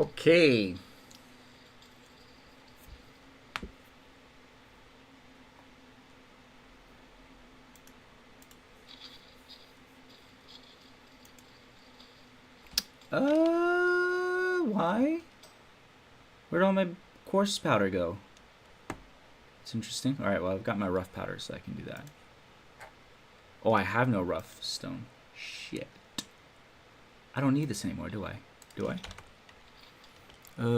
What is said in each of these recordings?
Okay. Why? Where'd all my coarse powder go? It's interesting. Alright, well, I've got my rough powder, so I can do that. Oh, I have no rough stone. Shit. I don't need this anymore, do I? Do I? Whoa.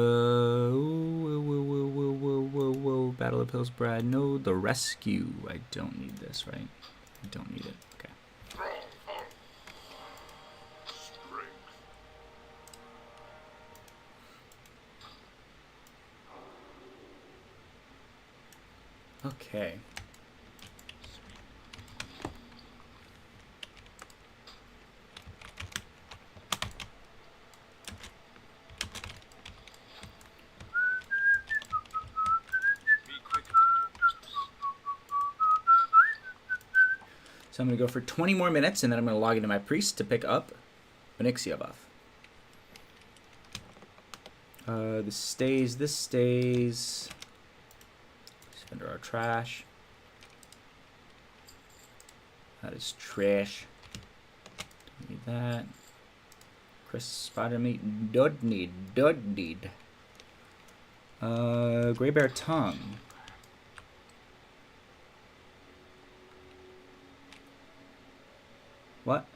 Battle of Hillsbrad. No, the rescue. I don't need this, right? I don't need it. Okay. Okay. So I'm going to go for 20 more minutes, and then I'm going to log into my priest to pick up Onyxia buff. This stays. Spend our trash. That is trash. Don't need that. Crisp spider meat. Don't need. Gray bear tongue. What?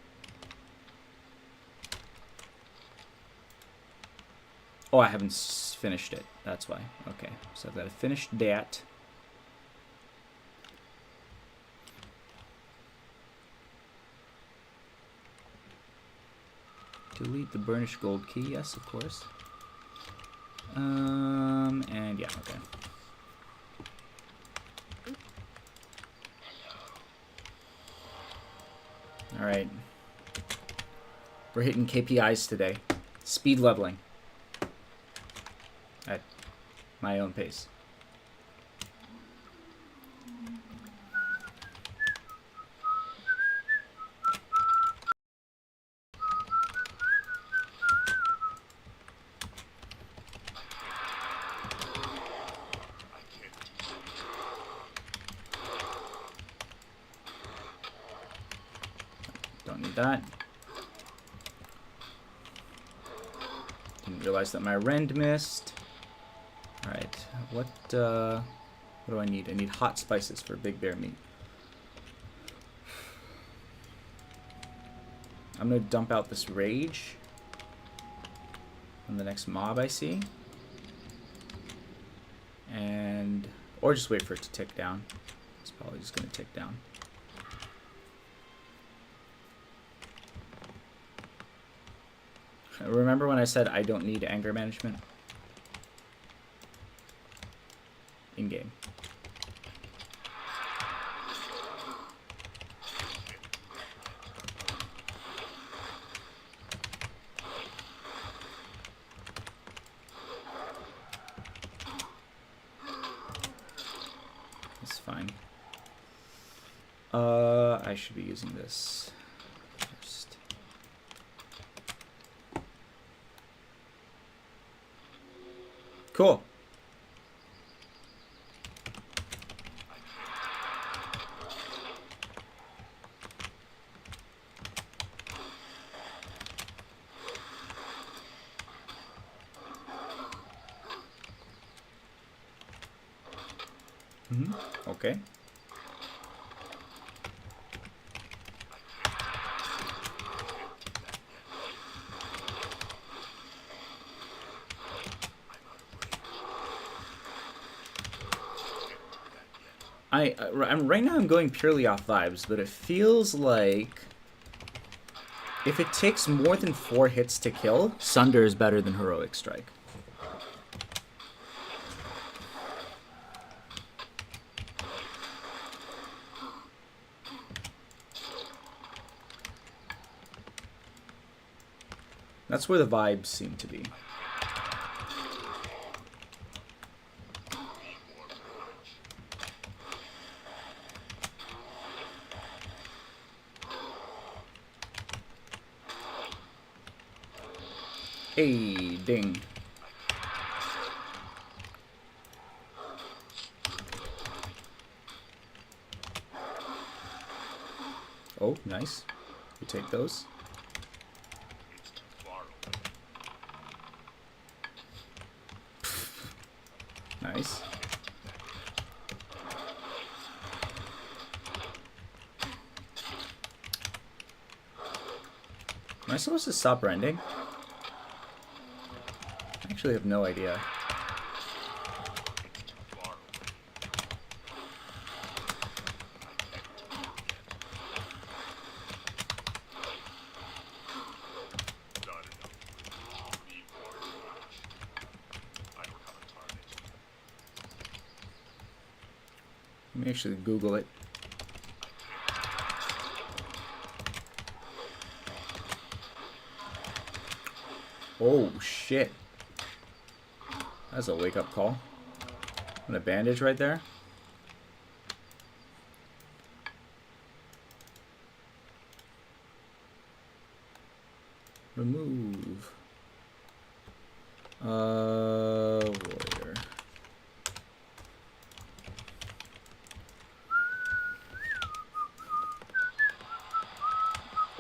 Oh, I haven't finished it. That's why. Okay, so I've got to finish that. Delete the burnished gold key. Yes, of course. And yeah, okay. All right. We're hitting KPIs today. Speed leveling. At my own pace. Don't need that. Didn't realize that my rend missed. Alright, what do I need? I need hot spices for big bear meat. I'm gonna dump out this rage on the next mob I see. And or just wait for it to tick down. It's probably just gonna tick down. Remember when I said I don't need anger management? In game. It's fine. I should be using this first. Cool. Okay. Right now I'm going purely off vibes, but it feels like if it takes more than 4 hits to kill, Sunder is better than Heroic Strike. That's where the vibes seem to be. Hey, ding. Oh, nice. We take those. Nice. Am I supposed to stop rending? I actually have no idea. Let me actually Google it. Oh, shit. That's a wake-up call. And a bandage right there. Remove. Warrior.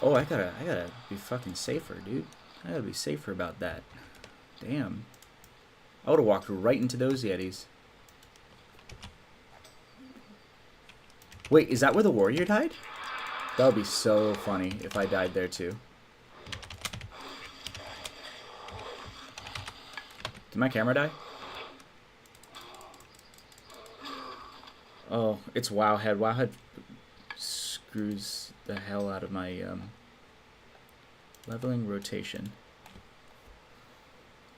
Oh, I gotta be fucking safer, dude. I gotta be safer about that. Damn. I would've walked right into those Yetis. Wait, is that where the warrior died? That would be so funny if I died there too. Did my camera die? Oh, it's Wowhead. Wowhead screws the hell out of my leveling rotation.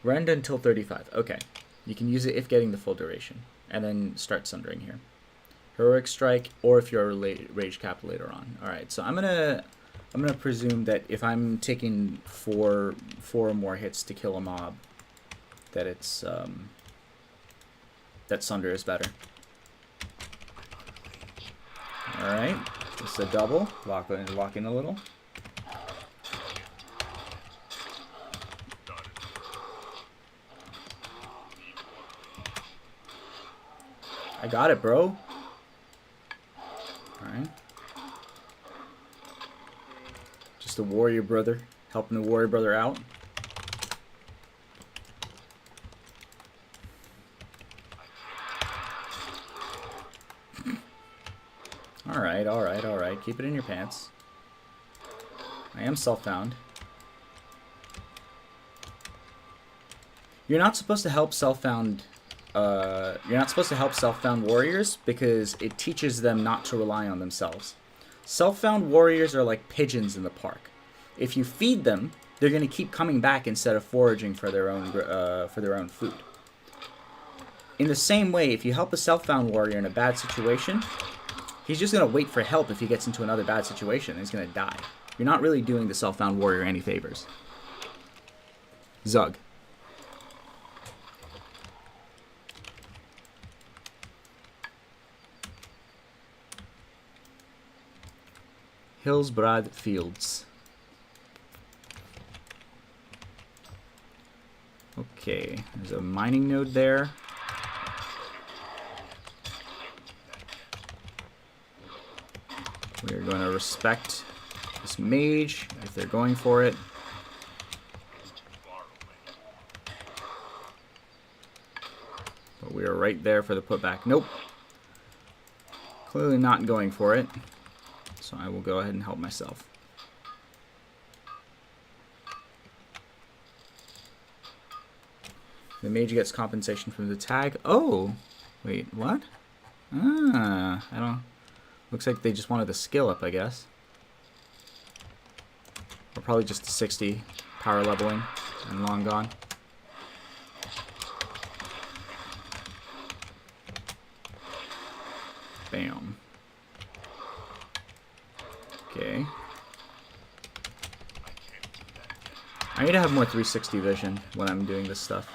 Rend until 35. Okay. You can use it if getting the full duration. And then start sundering here. Heroic strike, or if you're rage cap later on. Alright, so I'm gonna presume that if I'm taking four or more hits to kill a mob, that it's that sunder is better. Alright. Just a double. Lock in a little. I got it, bro. Alright. Just a warrior brother. Helping the warrior brother out. Alright. Keep it in your pants. I am self-found. You're not supposed to help self-found warriors because it teaches them not to rely on themselves. Self-found warriors are like pigeons in the park. If you feed them, they're going to keep coming back instead of foraging for their own food. In the same way, if you help a self-found warrior in a bad situation, he's just going to wait for help if he gets into another bad situation, and he's going to die. You're not really doing the self-found warrior any favors. Zug. Hillsbrad Fields. Okay, there's a mining node there. We're going to respect this mage if they're going for it. But we are right there for the putback. Nope. Clearly not going for it. So I will go ahead and help myself. The mage gets compensation from the tag. Oh! Wait, what? Ah, I don't... Looks like they just wanted the skill up, I guess. Or probably just the 60 power leveling and long gone. Bam. Okay. I need to have more 360 vision when I'm doing this stuff.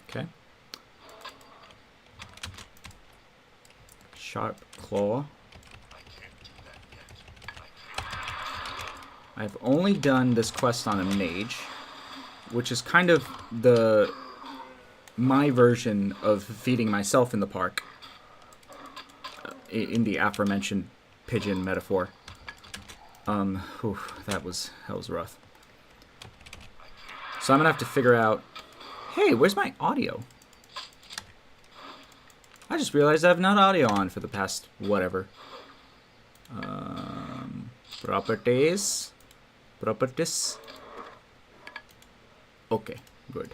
Okay. Sharp claw. I've only done this quest on a mage, which is kind of my version of feeding myself in the park, in the aforementioned pigeon metaphor. That was rough. So I'm gonna have to figure out. Hey, where's my audio? I just realized I have not audio on for the past whatever. Properties. Okay, good.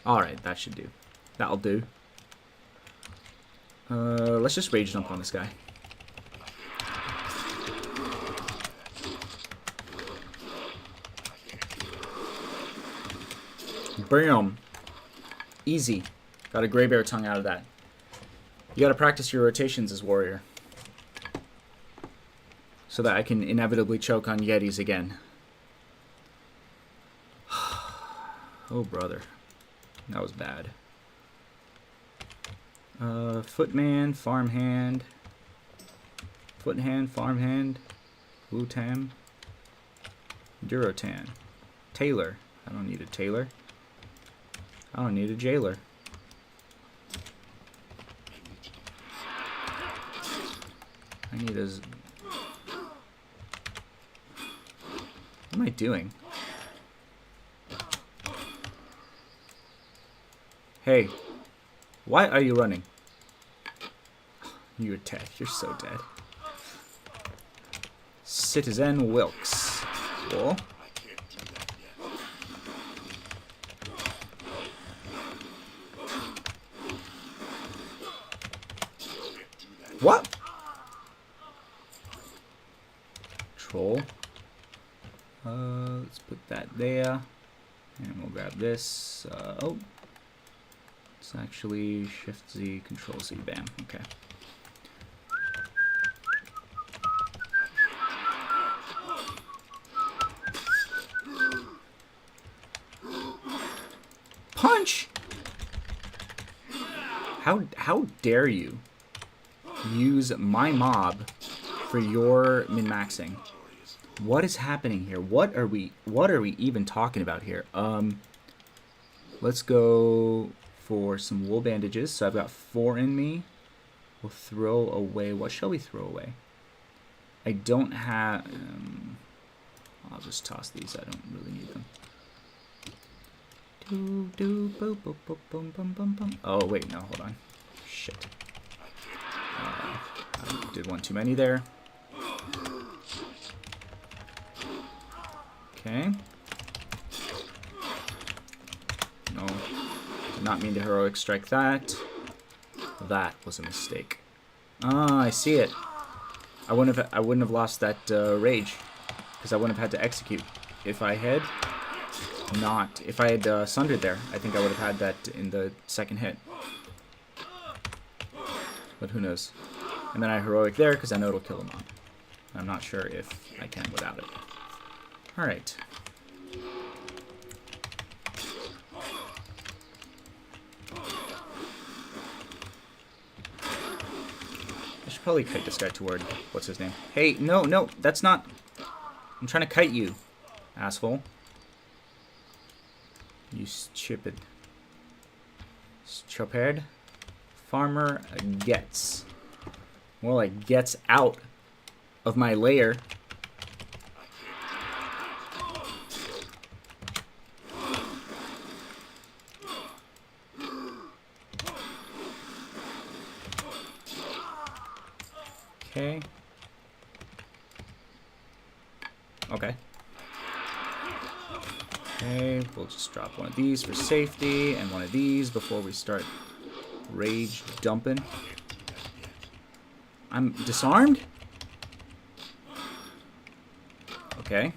Alright, that should do. That'll do. Let's just rage jump on this guy. Bam. Easy. Got a gray bear tongue out of that. You gotta practice your rotations as warrior. So that I can inevitably choke on yetis again. Oh, brother. That was bad. Footman, farmhand. Foothand, farmhand. Wutam. Durotan. Tailor. I don't need a tailor. I don't need a jailer. I need a... What am I doing? Hey, why are you running? You're dead. You're so dead. Citizen Wilkes. Cool. What? Troll. Let's put that there. And we'll grab this. Oh. It's actually Shift Z, Control Z. Bam. Okay. Punch! How dare you use my mob for your min-maxing? What is happening here? What are we even talking about here? Let's go for some wool bandages. So I've got 4 in me. We'll throw away. What shall we throw away? I don't have... I'll just toss these. I don't really need them. Oh, wait. No, hold on. Shit. I did one too many there. Okay. No. Did not mean to heroic strike that. That was a mistake. Ah, I see it. I wouldn't have lost that rage, because I wouldn't have had to execute. If I had sundered there, I think I would have had that in the second hit. But who knows? And then I heroic there because I know it'll kill him off. I'm not sure if I can without it. Alright. I should probably kite this guy toward... What's his name? Hey, no, that's not... I'm trying to kite you, asshole. You stupid. Stupid. Farmer gets. More like gets out of my lair. Okay. Okay. Okay, we'll just drop one of these for safety and one of these before we start rage dumping. I'm disarmed? Okay.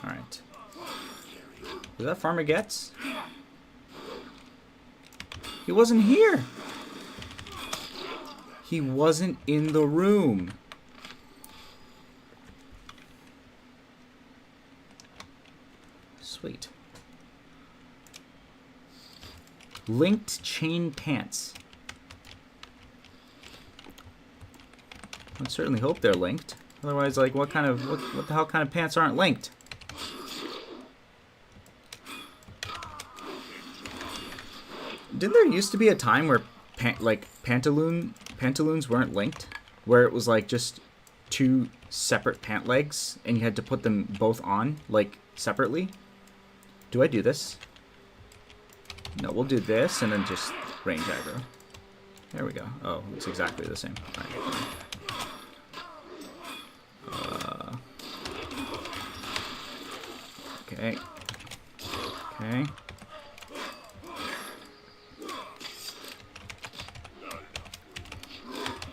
Alright. Was that Farmer Gets? He wasn't here! He wasn't in the room. Sweet. Linked chain pants. I'd certainly hope they're linked. Otherwise, like, what the hell kind of pants aren't linked? Didn't there used to be a time where pantaloons weren't linked? Where it was like just two separate pant legs and you had to put them both on, like, separately? Do I do this? No, we'll do this and then just range aggro. There we go. Oh, it's exactly the same. All right. Okay. Okay.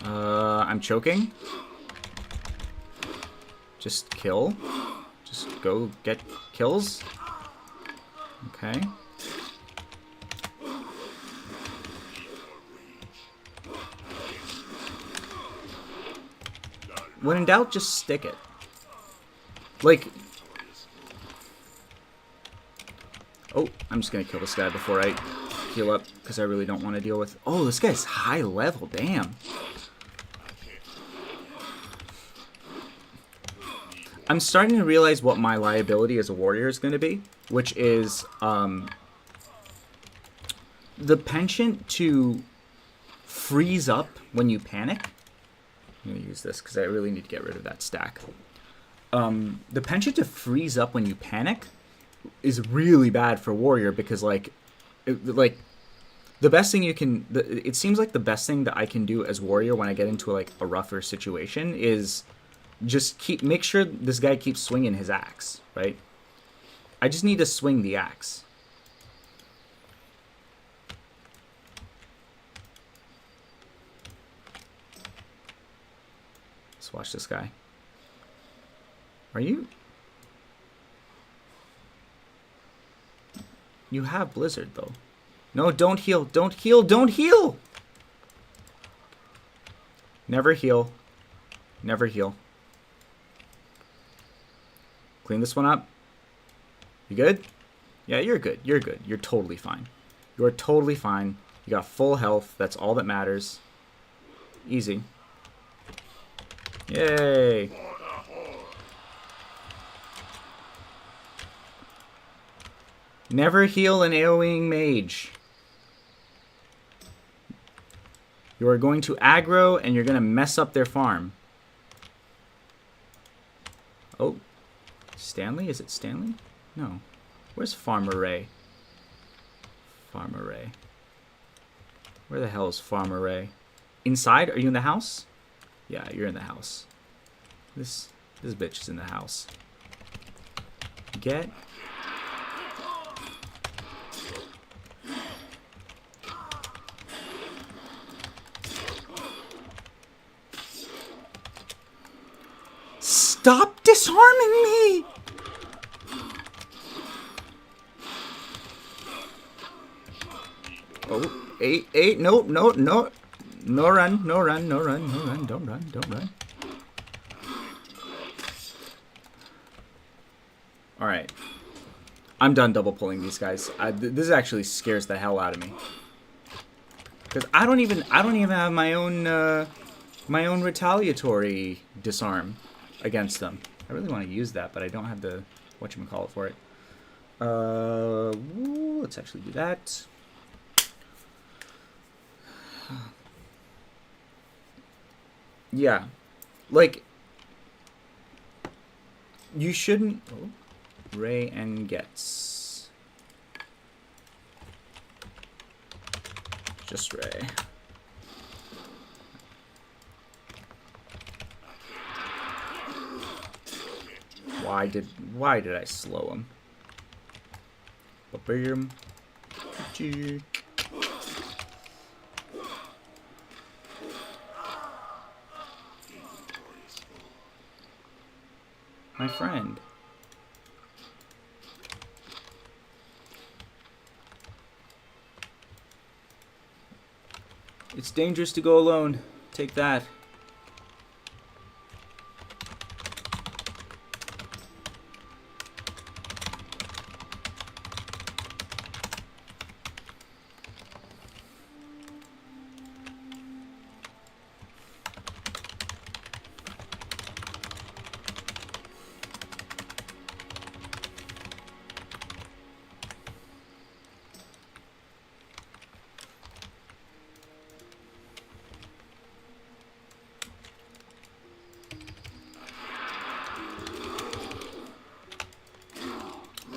I'm choking. Just kill. Just go get kills. Okay. When in doubt, just stick it. Like... Oh, I'm just gonna kill this guy before I heal up, because I really don't want to deal with... Oh, this guy's high level, damn. I'm starting to realize what my liability as a warrior is going to be, which is the penchant to freeze up when you panic. I'm going to use this because I really need to get rid of that stack. The penchant to freeze up when you panic is really bad for warrior because, like the best thing you can... it seems like the best thing that I can do as warrior when I get into, like, a rougher situation is... just make sure this guy keeps swinging his axe, right? I just need to swing the axe. Let's watch this guy. Are you? You have Blizzard, though. No, don't heal. Don't heal. Don't heal! Never heal. Never heal. Clean this one up. You good? Yeah, you're good. You're good. You're totally fine. You're totally fine. You got full health. That's all that matters. Easy. Yay. Never heal an AoEing mage. You are going to aggro and you're going to mess up their farm. Oh. Stanley? Is it Stanley? No. Where's Farmer Ray? Farmer Ray. Where the hell is Farmer Ray? Inside? Are you in the house? Yeah, you're in the house. This bitch is in the house. Get... Stop disarming me! Oh, eight, no, no, no. No run, no run, no run, no run, don't run, don't run. Alright. I'm done double pulling these guys. This actually scares the hell out of me. Because I don't even have my own retaliatory disarm against them. I really want to use that, but I don't have the whatchamacallit for it. Let's actually do that. Yeah. Like, you shouldn't... Oh, Ray and Gets. Just Ray. Why did I slow him? Ba-bam. My friend. It's dangerous to go alone. Take that.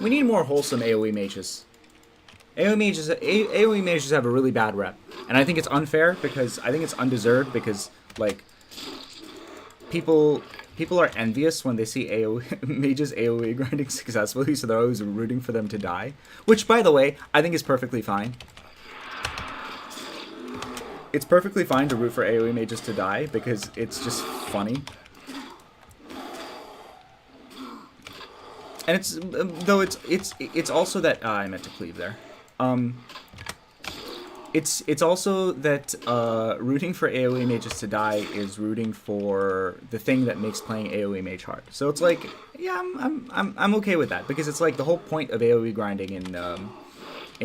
We need more wholesome AoE mages. AoE mages have a really bad rep, and I think it's unfair because I think it's undeserved because like people are envious when they see mages AoE grinding successfully, so they're always rooting for them to die. Which, by the way, I think is perfectly fine. It's perfectly fine to root for AoE mages to die because it's just funny. And it's though it's also that I meant to cleave there. It's also that rooting for AoE mages to die is rooting for the thing that makes playing AoE mage hard. So it's like, yeah, I'm okay with that because it's like the whole point of AoE grinding in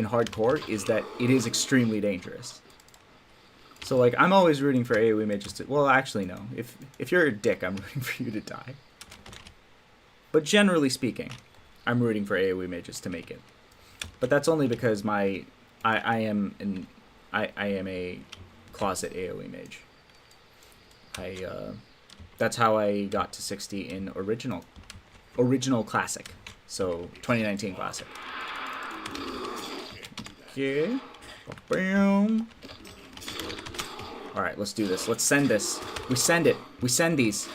hardcore is that it is extremely dangerous. So like I'm always rooting for AoE mages to. Well, actually no. If you're a dick, I'm rooting for you to die. But generally speaking, I'm rooting for AoE mages to make it. But that's only because I am a closet AoE mage. That's how I got to 60 in original classic. So 2019 classic. Okay. Bam. All right, let's do this. Let's send this. We send it. We send these.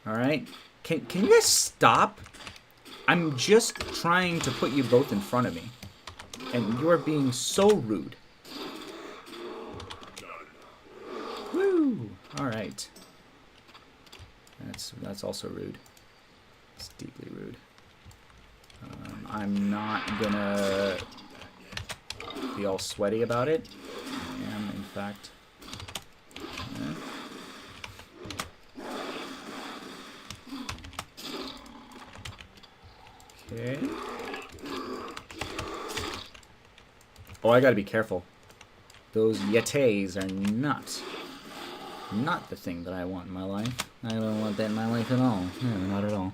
All right. Can you guys stop? I'm just trying to put you both in front of me. And you are being so rude. Woo! Alright. That's also rude. It's deeply rude. I'm not gonna be all sweaty about it. I am, in fact. Okay. Oh, I gotta be careful. Those yetis are not the thing that I want in my life. I don't want that in my life at all. No, not at all.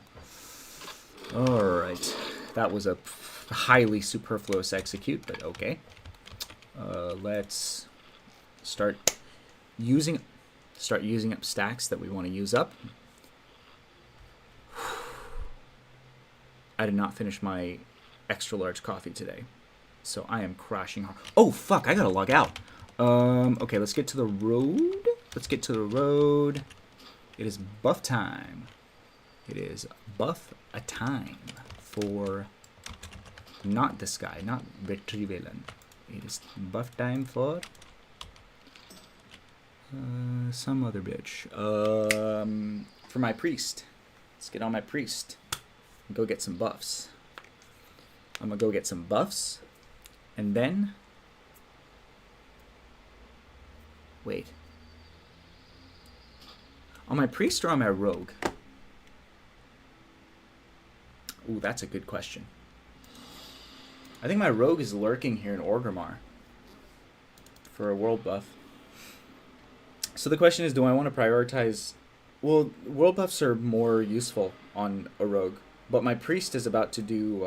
Alright. That was a highly superfluous execute, but okay. Let's start using up stacks that we want to use up. I did not finish my extra large coffee today, so I am crashing hard. Oh fuck, I gotta log out. Okay, let's get to the road. Let's get to the road. It is buff time. It is buff a time for not this guy, not Victory Villain. It is buff time for some other bitch. For my priest. Let's get on my priest. Go get some buffs. I'm gonna go get some buffs, and then wait. On my priest or on my rogue? Ooh, that's a good question. I think my rogue is lurking here in Orgrimmar for a world buff. So the question is, do I want to prioritize? Well, world buffs are more useful on a rogue. But my priest is about to do...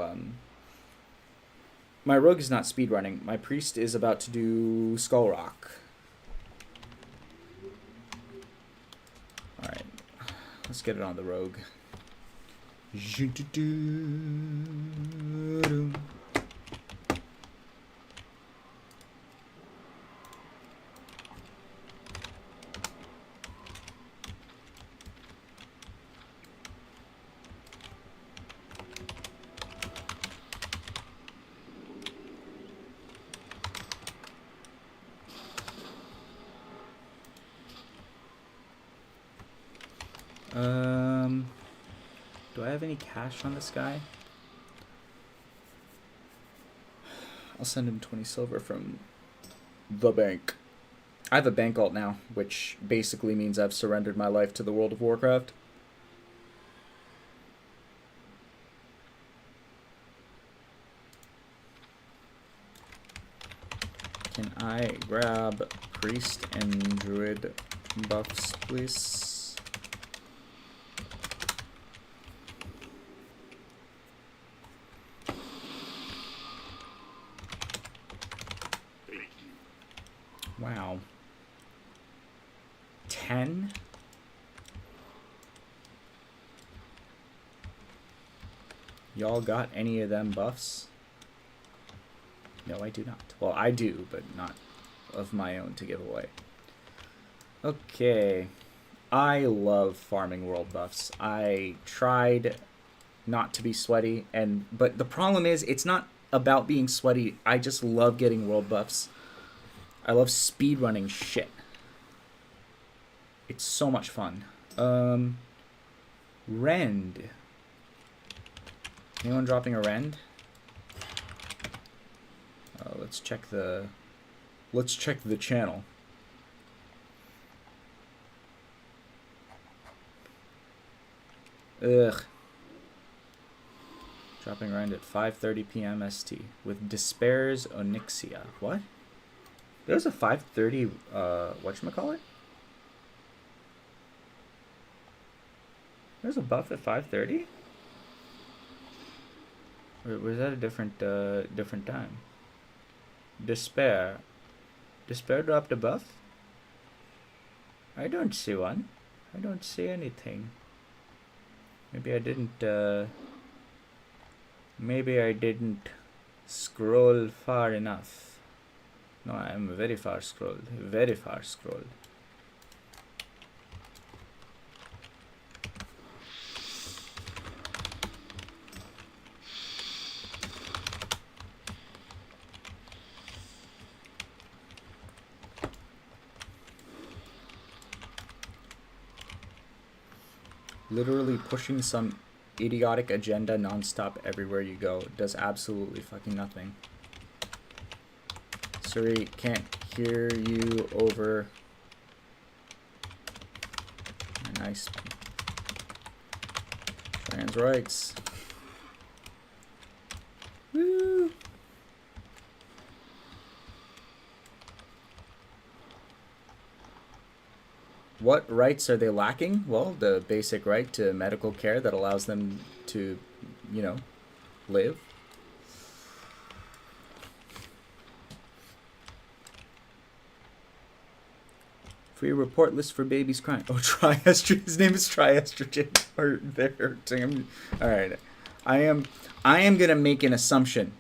my rogue is not speedrunning. My priest is about to do Skull Rock. Alright. Let's get it on the rogue. Do I have any cash on this guy? I'll send him 20 silver from the bank. I have a bank alt now, which basically means I've surrendered my life to the World of Warcraft. Can I grab priest and druid buffs, please? Wow. 10? Y'all got any of them buffs? No, I do not. Well, I do, but not of my own to give away. Okay. I love farming world buffs. I tried not to be sweaty, but the problem is it's not about being sweaty. I just love getting world buffs. I love speedrunning shit. It's so much fun. Rend. Anyone dropping a rend? Let's check the channel. Ugh. Dropping rend at 5:30 p.m. ST with Despair's Onyxia. What? There's a 5:30 whatchamacallit? There's a buff at 5:30? Or was that a different time? Despair dropped a buff? I don't see one. I don't see anything. Maybe I didn't scroll far enough. No, I am very far scrolled. Very far scrolled. Literally pushing some idiotic agenda nonstop everywhere you go does absolutely fucking nothing. Siri, can't hear you over. Nice. Trans rights. Woo! What rights are they lacking? Well, the basic right to medical care that allows them to, you know, live. Free report list for babies crying. Oh, triestrogen. His name is triestrogen. Or they're hurting him. All right. I am gonna make an assumption.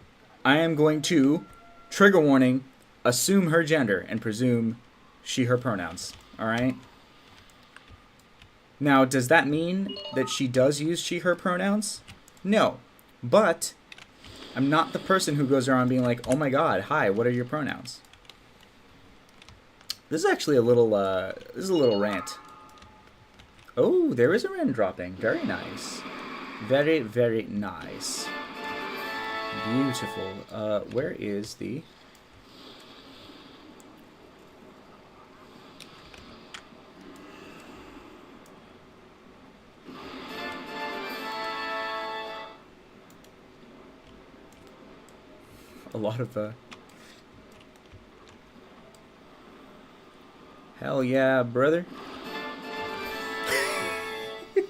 I am going to, trigger warning, assume her gender and presume she/her pronouns. All right. Now, does that mean that she does use she/her pronouns? No. But I'm not the person who goes around being like, oh my god, hi, what are your pronouns? This is actually a little rant. Oh, there is a rend dropping. Very nice. Very, very nice. Beautiful. Where is the... A lot of hell yeah, brother. I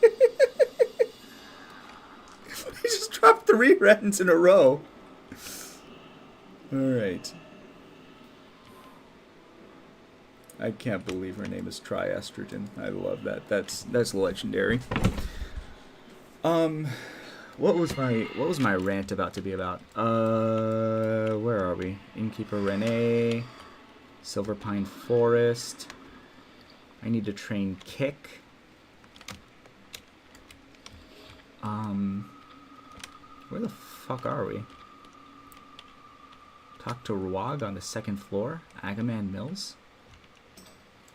just dropped 3 rends in a row. All right. I can't believe her name is triestrogen. I love that. That's legendary. What was my rant about to be about? Where are we? Innkeeper Renee, Silver Pine Forest. I need to train Kick. Where the fuck are we? Talk to Ruag on the 2nd floor. Agaman Mills.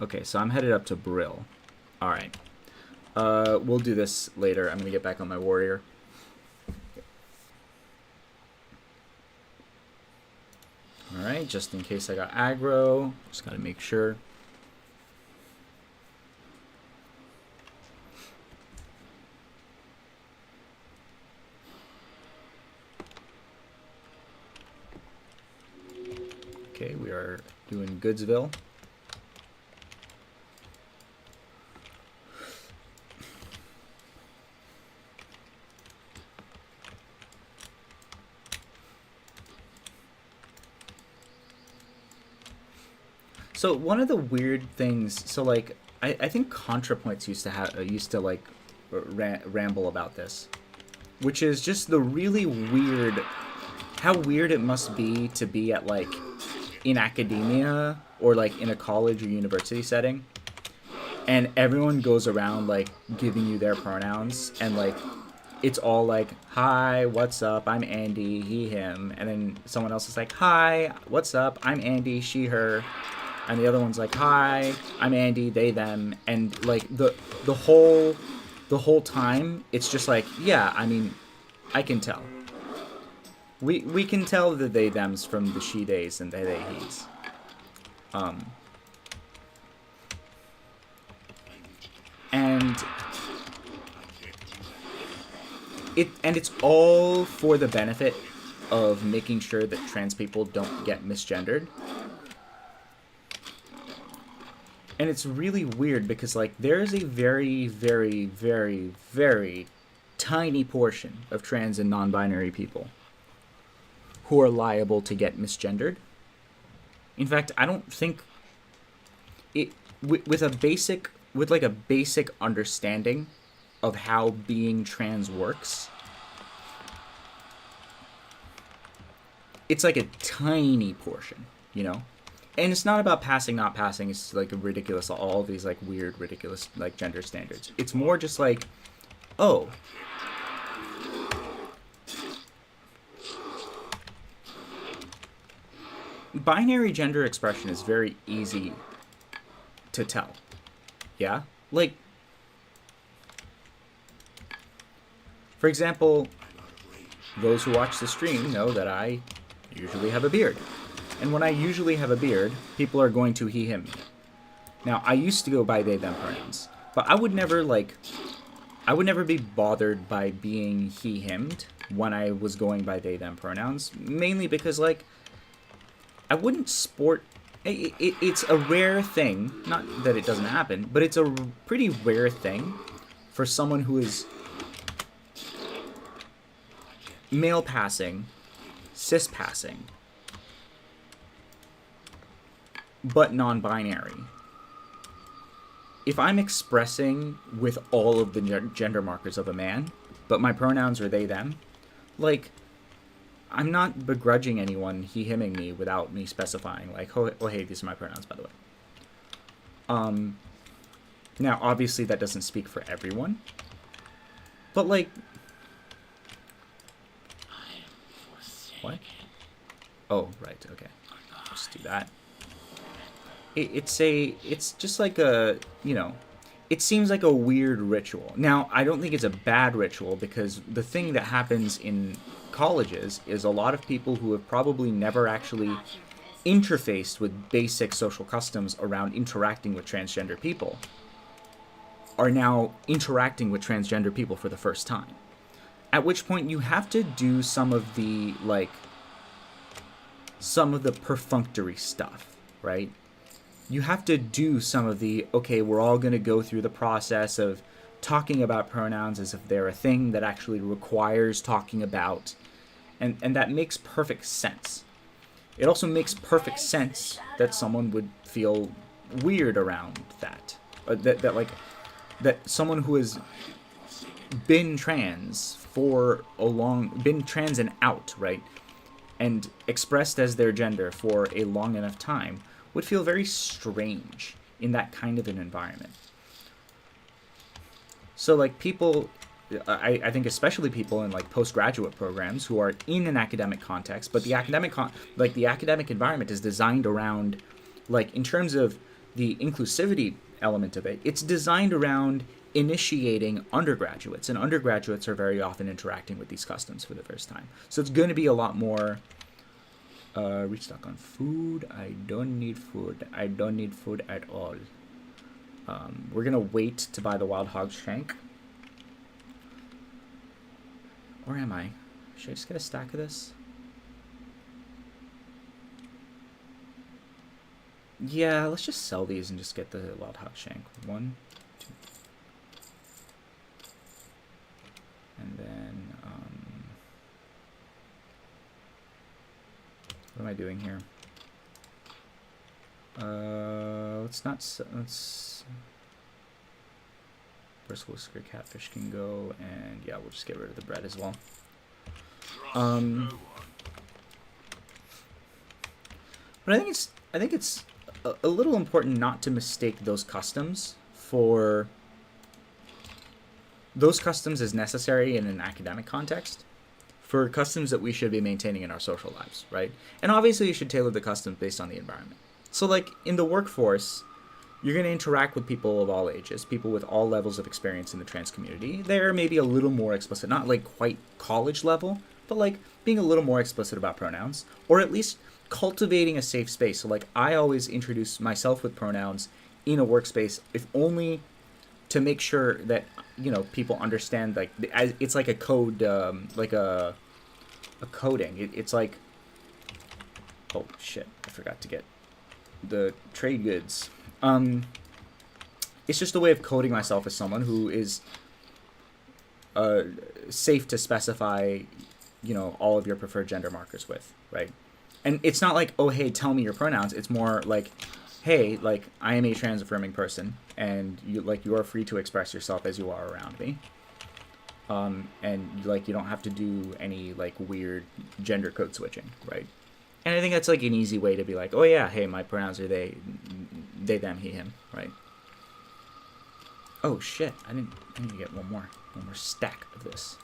Okay, so I'm headed up to Brill. All right. We'll do this later. I'm gonna get back on my warrior. Alright, just in case I got aggro, just gotta make sure. Okay, we are doing Goodsville. So one of the weird things, so like I think ContraPoints used to ramble about this. which is just the really weird, how weird it must be to be at like in academia or like in a college or university setting, and everyone goes around like giving you their pronouns, and like it's all like, hi, what's up, I'm Andy, he, him, and then someone else is like, hi, what's up, I'm Andy, she, her, and the other one's like, hi, I'm Andy, they, them, and like the whole time it's just like, yeah, I mean, I can tell. We can tell the they thems from the she theys and the they he's. And it's all for the benefit of making sure that trans people don't get misgendered. And it's really weird because like there's a very, very, very, very tiny portion of trans and non-binary people who are liable to get misgendered. In fact, I don't think it with a basic understanding of how being trans works. It's like a tiny portion, you know? And it's not about passing, not passing. It's like a ridiculous, all these like weird, ridiculous like gender standards. It's more just like, oh, binary gender expression is very easy to tell. Yeah? Like, for example, those who watch the stream know that I usually have a beard. And when I usually have a beard, people are going to he, him me. Now, I used to go by they, them pronouns. But I would never be bothered by being he, himmed when I was going by they, them pronouns. Mainly because, like, I wouldn't sport... It's a rare thing, not that it doesn't happen, but it's a pretty rare thing for someone who is male passing, cis passing, but non-binary. If I'm expressing with all of the gender markers of a man, but my pronouns are they, them, like, I'm not begrudging anyone he, himming me without me specifying, like, oh, hey, these are my pronouns, by the way. Now, obviously, that doesn't speak for everyone, but, like, what? Oh, right, okay. Just do that. It's just like a, you know, it seems like a weird ritual. Now, I don't think it's a bad ritual, because the thing that happens in colleges is a lot of people who have probably never actually interfaced with basic social customs around interacting with transgender people are now interacting with transgender people for the first time. At which point you have to do some of the perfunctory stuff, right? You have to do some of the, okay, we're all going to go through the process of talking about pronouns as if they're a thing that actually requires talking about. And that makes perfect sense. It also makes perfect sense that someone would feel weird around that. That someone who has been trans been trans and out, right? And expressed as their gender for a long enough time would feel very strange in that kind of an environment. So, like, people, I think especially people in, like, postgraduate programs who are in an academic context, but the academic environment is designed around, like, in terms of the inclusivity element of it, it's designed around initiating undergraduates, and undergraduates are very often interacting with these customs for the first time. So it's going to be a lot more... restock on food. I don't need food. I don't need food at all. We're gonna wait to buy the wild hog shank. Or am I? Should I just get a stack of this? Yeah, let's just sell these and just get the wild hog shank. 1, 2. And then, what am I doing here? Let's course, whisker catfish can go, and yeah, we'll just get rid of the bread as well. But I think it's a little important not to mistake those customs for those customs as necessary in an academic context for customs that we should be maintaining in our social lives, right? And obviously you should tailor the customs based on the environment. So like in the workforce, you're going to interact with people of all ages, people with all levels of experience in the trans community. They're maybe a little more explicit, not like quite college level, but like being a little more explicit about pronouns, or at least cultivating a safe space. So like I always introduce myself with pronouns in a workspace, if only to make sure that, you know, people understand, like it's like a code, like a coding. It's like, oh shit, I forgot to get the trade goods. It's just a way of coding myself as someone who is safe to specify, you know, all of your preferred gender markers with, right? And it's not like, oh, hey, tell me your pronouns. It's more like, hey, like, I am a trans affirming person, and you are free to express yourself as you are around me. And like, you don't have to do any like weird gender code switching, right? And I think that's like an easy way to be like, oh yeah, hey, my pronouns are they, them, he, him, right? Oh shit, I need to get one more stack of this.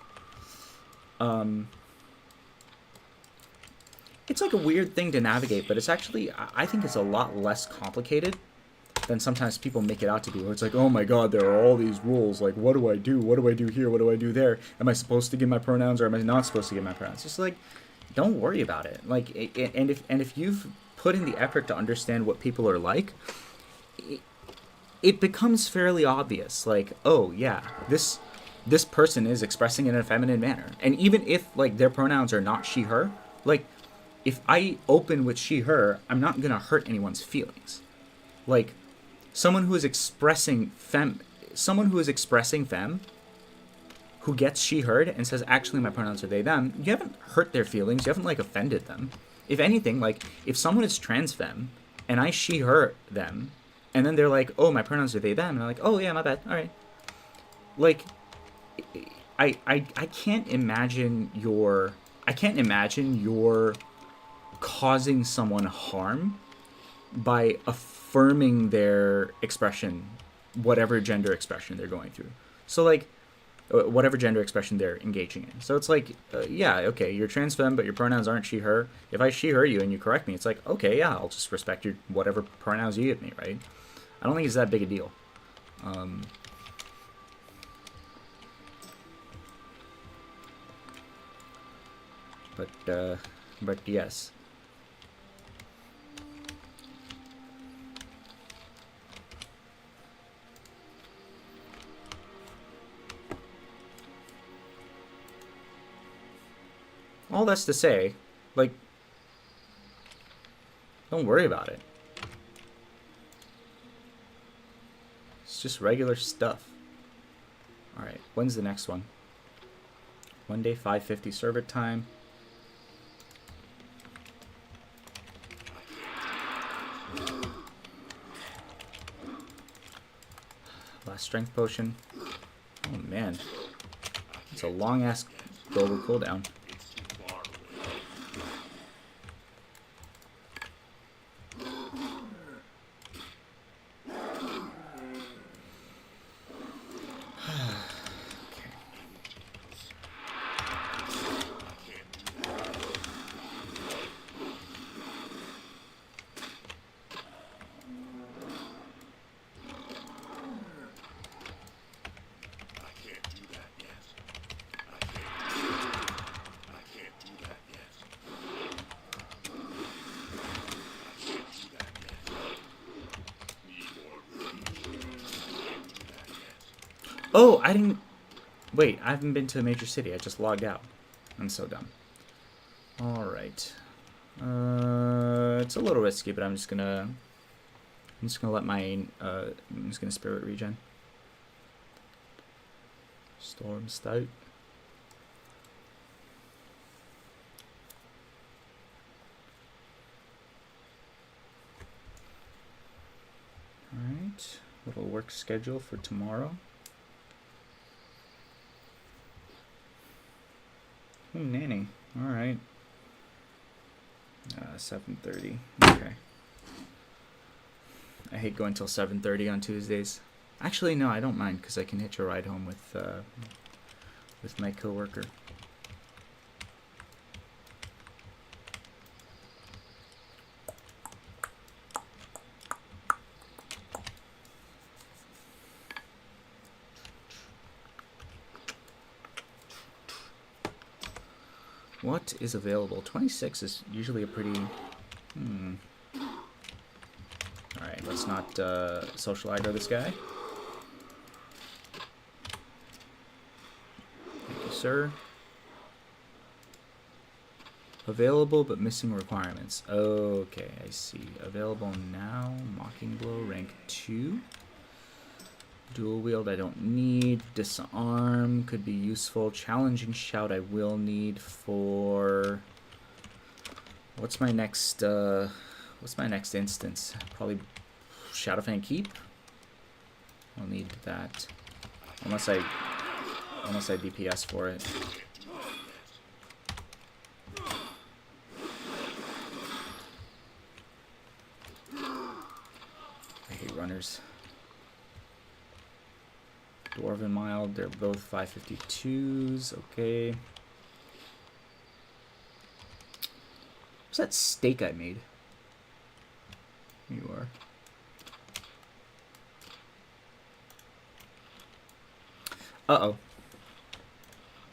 It's like a weird thing to navigate, but it's actually, I think it's a lot less complicated than sometimes people make it out to be, where it's like, oh my god, there are all these rules, like, what do I do? What do I do here? What do I do there? Am I supposed to give my pronouns, or am I not supposed to give my pronouns? Just like, don't worry about it. Like, and if you've put in the effort to understand what people are like, it becomes fairly obvious. Like, oh yeah, this person is expressing in a feminine manner, and even if like their pronouns are not she, her, like if I open with she, her, I'm not gonna hurt anyone's feelings. Like, someone who is expressing femme, who gets she, heard, and says, actually, my pronouns are they, them, you haven't hurt their feelings. You haven't, like, offended them. If anything, like, if someone is trans femme, and I she, her, them, and then they're like, oh, my pronouns are they, them, and I'm like, oh, yeah, my bad, all right. Like, I can't imagine you're causing someone harm by affirming their expression, whatever gender expression they're going through. So, like, whatever gender expression they're engaging in. So it's like, yeah, okay, you're trans femme, but your pronouns aren't she, her. If I she, her you and you correct me, it's like, okay, yeah, I'll just respect your whatever pronouns you give me, right? I don't think it's that big a deal. But yes. All that's to say, like, don't worry about it. It's just regular stuff. Alright, when's the next one? Monday, 5:50 server time. Last strength potion. Oh man. It's a long ass global cooldown. Oh, I didn't... Wait, I haven't been to a major city. I just logged out. I'm so dumb. Alright. It's a little risky, but I'm just gonna let my... I'm just gonna spirit regen. Storm Stout. Alright. Little work schedule for tomorrow. Oh, nanny. All right. 7:30. Okay. I hate going till 7:30 on Tuesdays. Actually, no, I don't mind because I can hitch a ride home with my coworker. What is available? 26 is usually a pretty... Alright, let's not social aggro this guy. Thank you, sir. Available but missing requirements. Okay, I see. Available now. Mocking Blow, rank 2. Dual wield I don't need. Disarm could be useful. Challenging shout I will need for... What's my next instance? Probably Shadowfang Keep. I'll need that. Unless I DPS for it. I hate runners. Dwarven Mild, they're both 552s, okay. What's that steak I made? Here you are. Uh-oh.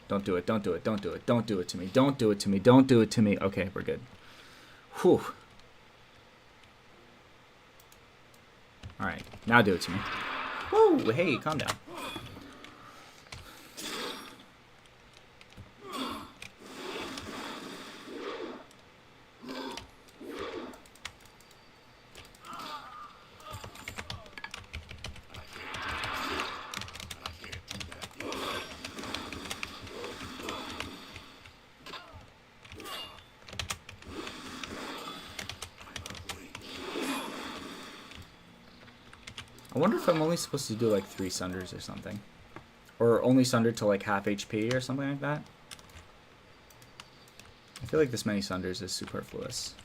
Don't do it, don't do it, don't do it, don't do it to me, don't do it to me, don't do it to me. Okay, we're good. Whew. Alright, now do it to me. Woo, hey, calm down. I wonder if I'm only supposed to do like 3 sunders or something. Or only sunder to like half HP or something like that. I feel like this many sunders is superfluous.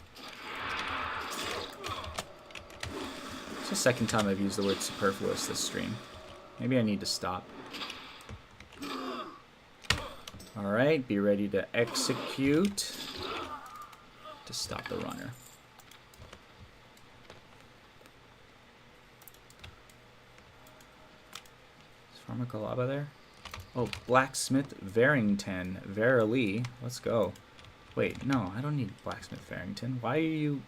It's the second time I've used the word superfluous this stream. Maybe I need to stop. Alright, be ready to execute to stop the runner. Pharmacolaba there? Oh, Blacksmith Varrington. Verily. Let's go. Wait, no, I don't need Blacksmith Varrington. Why are you...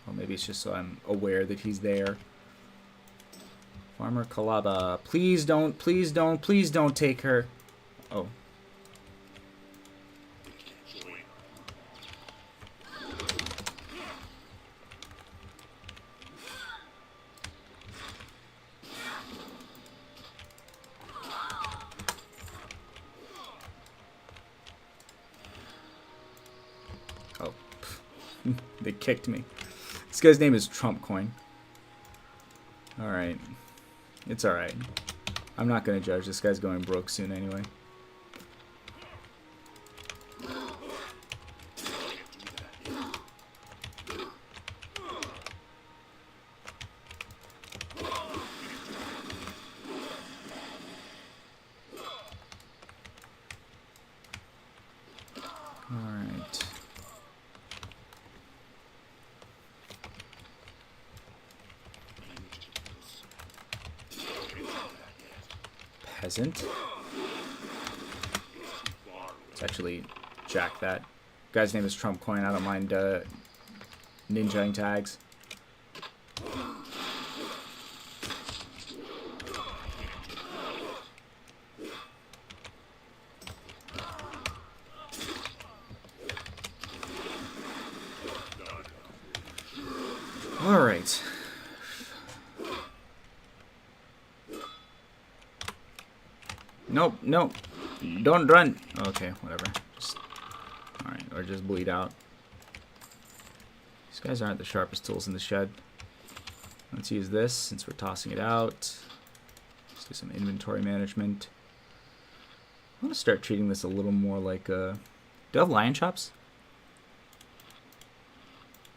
Oh, maybe it's just so I'm aware that he's there. Farmer Kalaba. Please don't, please don't, please don't take her. Oh. They kicked me. This guy's name is Trump Coin. Alright. It's alright. I'm not going to judge. This guy's going broke soon anyway. Alright. Peasant. Let's actually jack that. Guy's name is Trump Coin. I don't mind ninjaing tags. All right. Nope, nope. Don't run. Okay, whatever. Alright, or just bleed out. These guys aren't the sharpest tools in the shed. Let's use this since we're tossing it out. Let's do some inventory management. I want to start treating this a little more like a Do I have lion chops?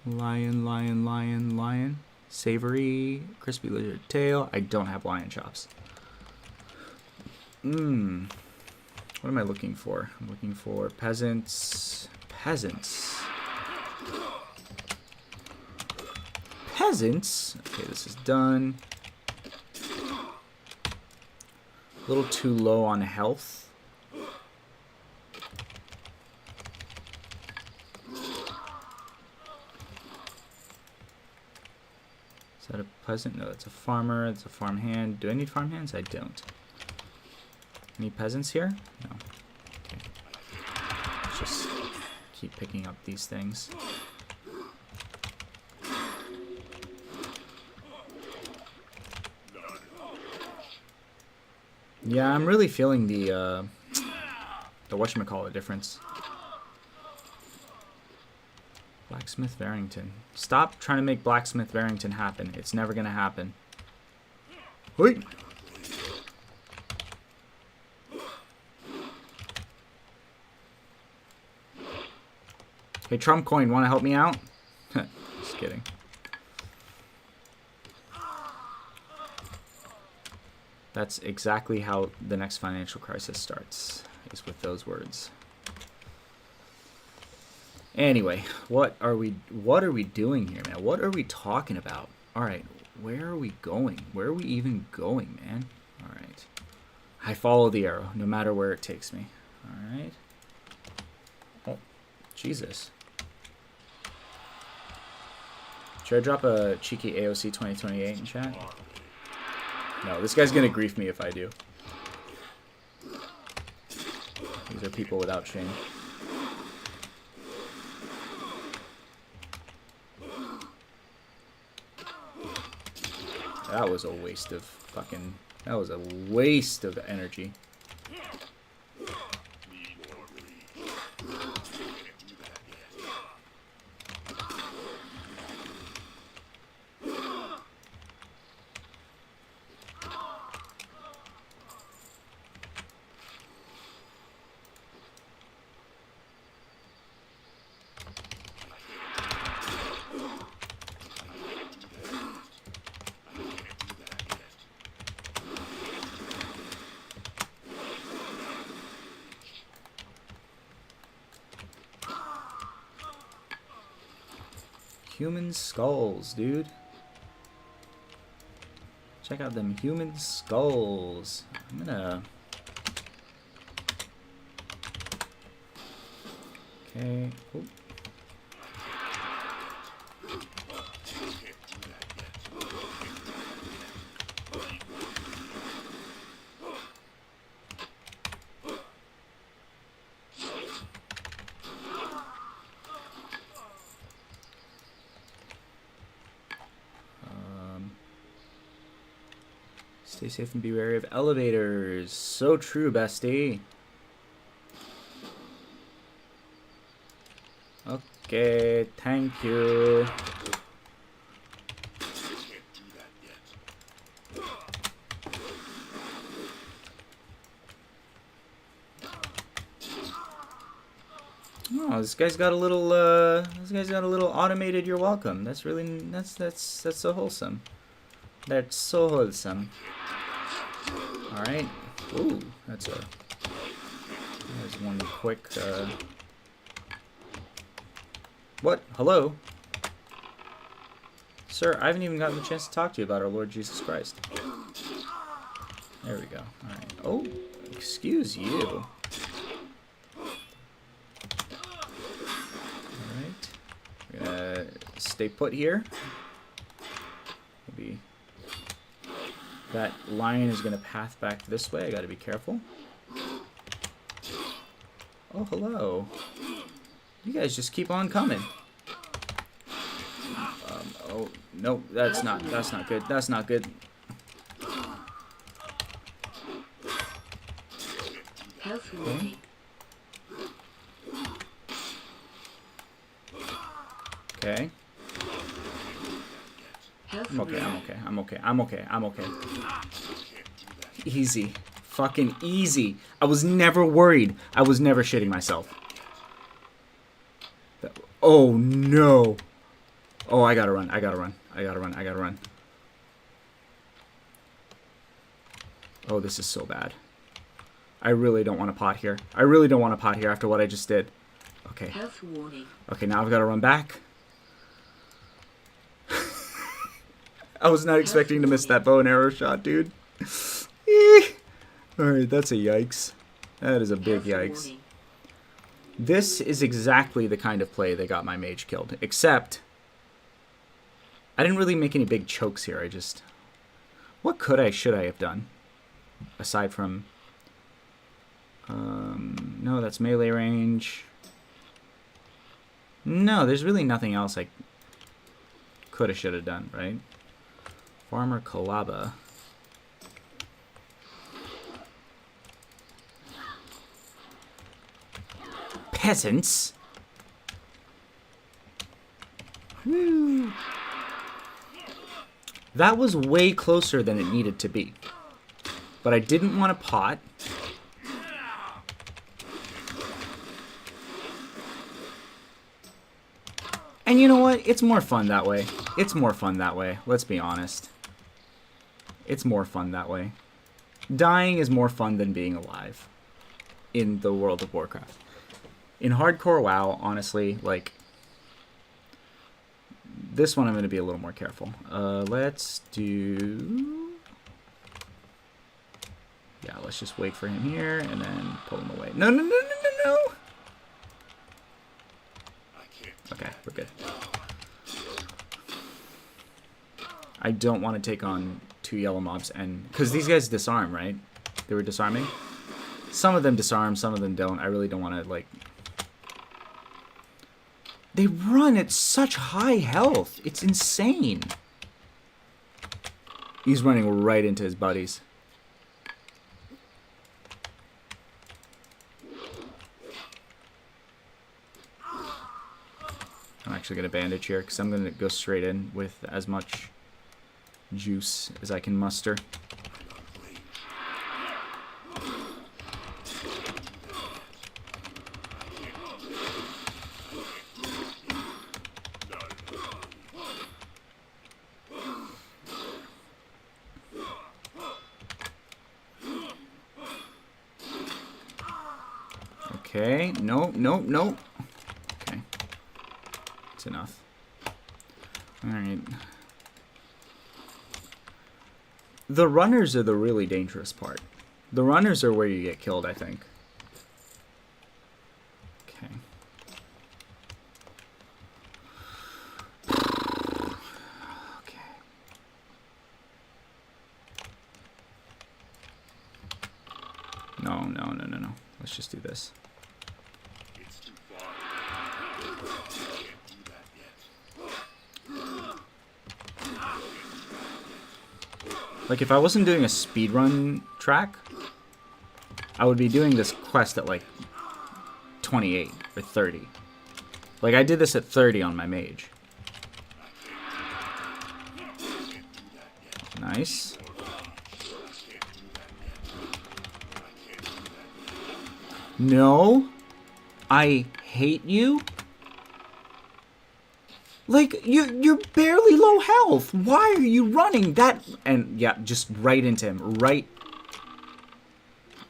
Lion, lion, lion, lion. Savory, crispy lizard tail. I don't have lion chops. What am I looking for? I'm looking for peasants. Peasants. Peasants. Okay, this is done. A little too low on health. Is that a peasant? No, that's a farmer. It's a farm hand. Do I need farm hands? I don't. Any peasants here? No. Okay. Let's just keep picking up these things. Yeah, I'm really feeling the whatchamacallit difference. Blacksmith Barrington. Stop trying to make Blacksmith Barrington happen. It's never gonna happen. Wait. Hey, Trump Coin, want to help me out? Just kidding. That's exactly how the next financial crisis starts, is with those words. Anyway, what are we doing here, man? What are we talking about? All right, where are we going? Where are we even going, man? All right. I follow the arrow, no matter where it takes me. All right. Oh, Jesus. Should I drop a cheeky AOC 2028 in chat? No, this guy's gonna grief me if I do. These are people without shame. That was a waste of fucking... That was a waste of energy. Human skulls, dude. Check out them human skulls. I'm gonna... Okay. Oop. Stay safe and be wary of elevators. So true, bestie. Okay, thank you. Oh, this guy's got a little automated you're welcome. That's really that's so wholesome. That's so wholesome. All right. Ooh, that's one quick. What? Hello, sir. I haven't even gotten the chance to talk to you about our Lord Jesus Christ. There we go. All right. Oh, excuse you. All right. We're gonna stay put here. Maybe. That lion is going to path back this way. I got to be careful. Oh, hello. You guys just keep on coming. Oh, no, that's not good. That's not good. Okay. Okay. I'm okay. Easy. Fucking easy. I was never worried. I was never shitting myself. Oh, no. Oh, I gotta run. I gotta run. I gotta run. I gotta run. Oh, this is so bad. I really don't want to pot here. I really don't want to pot here after what I just did. Okay. Health warning. Okay, now I've got to run back. I was not expecting to miss that bow and arrow shot, dude. Alright, that's a yikes. That is a big yikes. This is exactly the kind of play that got my mage killed. Except, I didn't really make any big chokes here. I just... What should I have done? Aside from... no, that's melee range. No, there's really nothing else I could have, should have done, right? Farmer Kalaba. Peasants. Woo. That was way closer than it needed to be. But I didn't want to pot. And you know what? It's more fun that way. It's more fun that way. Let's be honest. It's more fun that way. Dying is more fun than being alive in the World of Warcraft. In hardcore WoW, honestly, like, this one I'm going to be a little more careful. Let's do... Yeah, let's just wait for him here and then pull him away. No, no, no, no, no, no! Okay, we're good. I don't want to take on 2 yellow mobs, and because these guys disarm, right? They were disarming. Some of them disarm, some of them don't. I really don't want to, like... They run at such high health. It's insane. He's running right into his buddies. I'm actually going to bandage here because I'm going to go straight in with as much juice as I can muster. Okay, no, no, no. Okay. That's enough. Alright. The runners are the really dangerous part. The runners are where you get killed, I think. Okay. Okay. No, no, no, no, no. Let's just do this. Like, if I wasn't doing a speedrun track, I would be doing this quest at, like, 28 or 30. Like, I did this at 30 on my mage. Nice. No. I hate you. Like, you're barely low health. Why are you running that? And, yeah, just right into him. Right.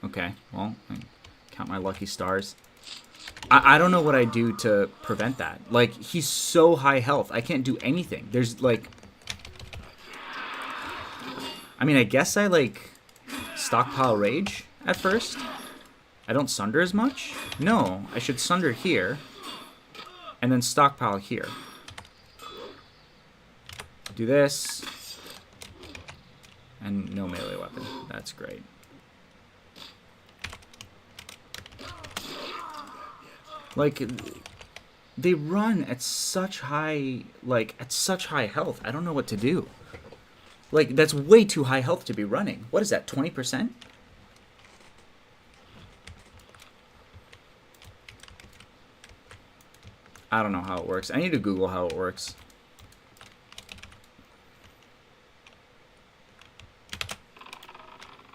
Okay, well, I count my lucky stars. I don't know what I do to prevent that. Like, he's so high health. I can't do anything. There's, like... I mean, I guess I, like, stockpile rage at first. I don't sunder as much. No, I should sunder here. And then stockpile here. Do this. And no melee weapon. That's great. Like, they run at such high, like, at such high health. I don't know what to do. Like, that's way too high health to be running. What is that, 20%? I don't know how it works. I need to Google how it works.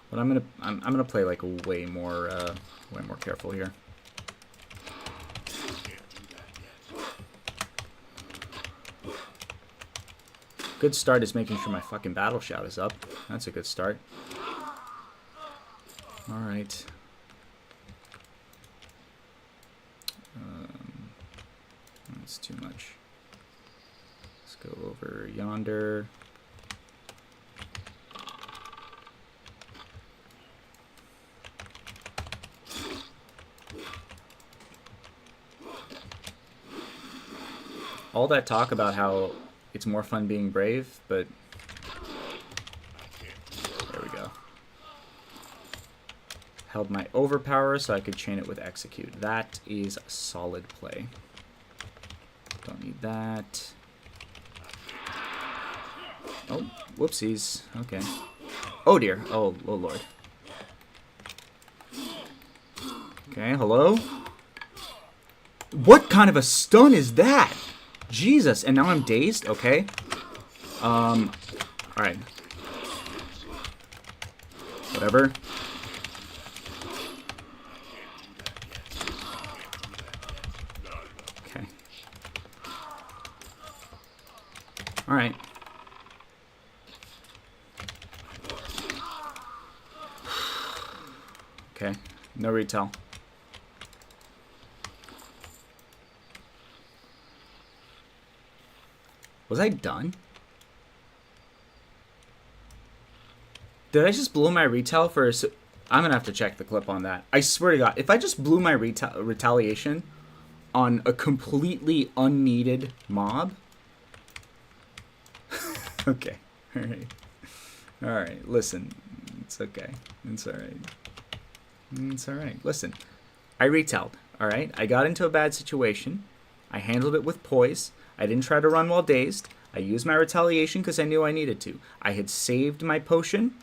But I'm gonna play like way more careful here. Good start is making sure my fucking battle shout is up. That's a good start. Alright. That's too much. Let's go over yonder. All that talk about how it's more fun being brave, but there we go. Held my overpower so I could chain it with execute. That is solid play. Don't need that. Oh, whoopsies. Okay. Oh dear. Oh lord. Okay, hello? What kind of a stun is that? Jesus, and now I'm dazed? Okay. Alright. Whatever. Okay. Alright. Okay. No retell. Was I done? Did I just blow my retell for a... I'm going to have to check the clip on that. I swear to God, if I just blew my retaliation on a completely unneeded mob... Okay. Alright. Alright, listen. It's okay. It's alright. It's alright. Listen. I retelled, alright? I got into a bad situation. I handled it with poise. I didn't try to run while dazed. I used my retaliation because I knew I needed to. I had saved my potion,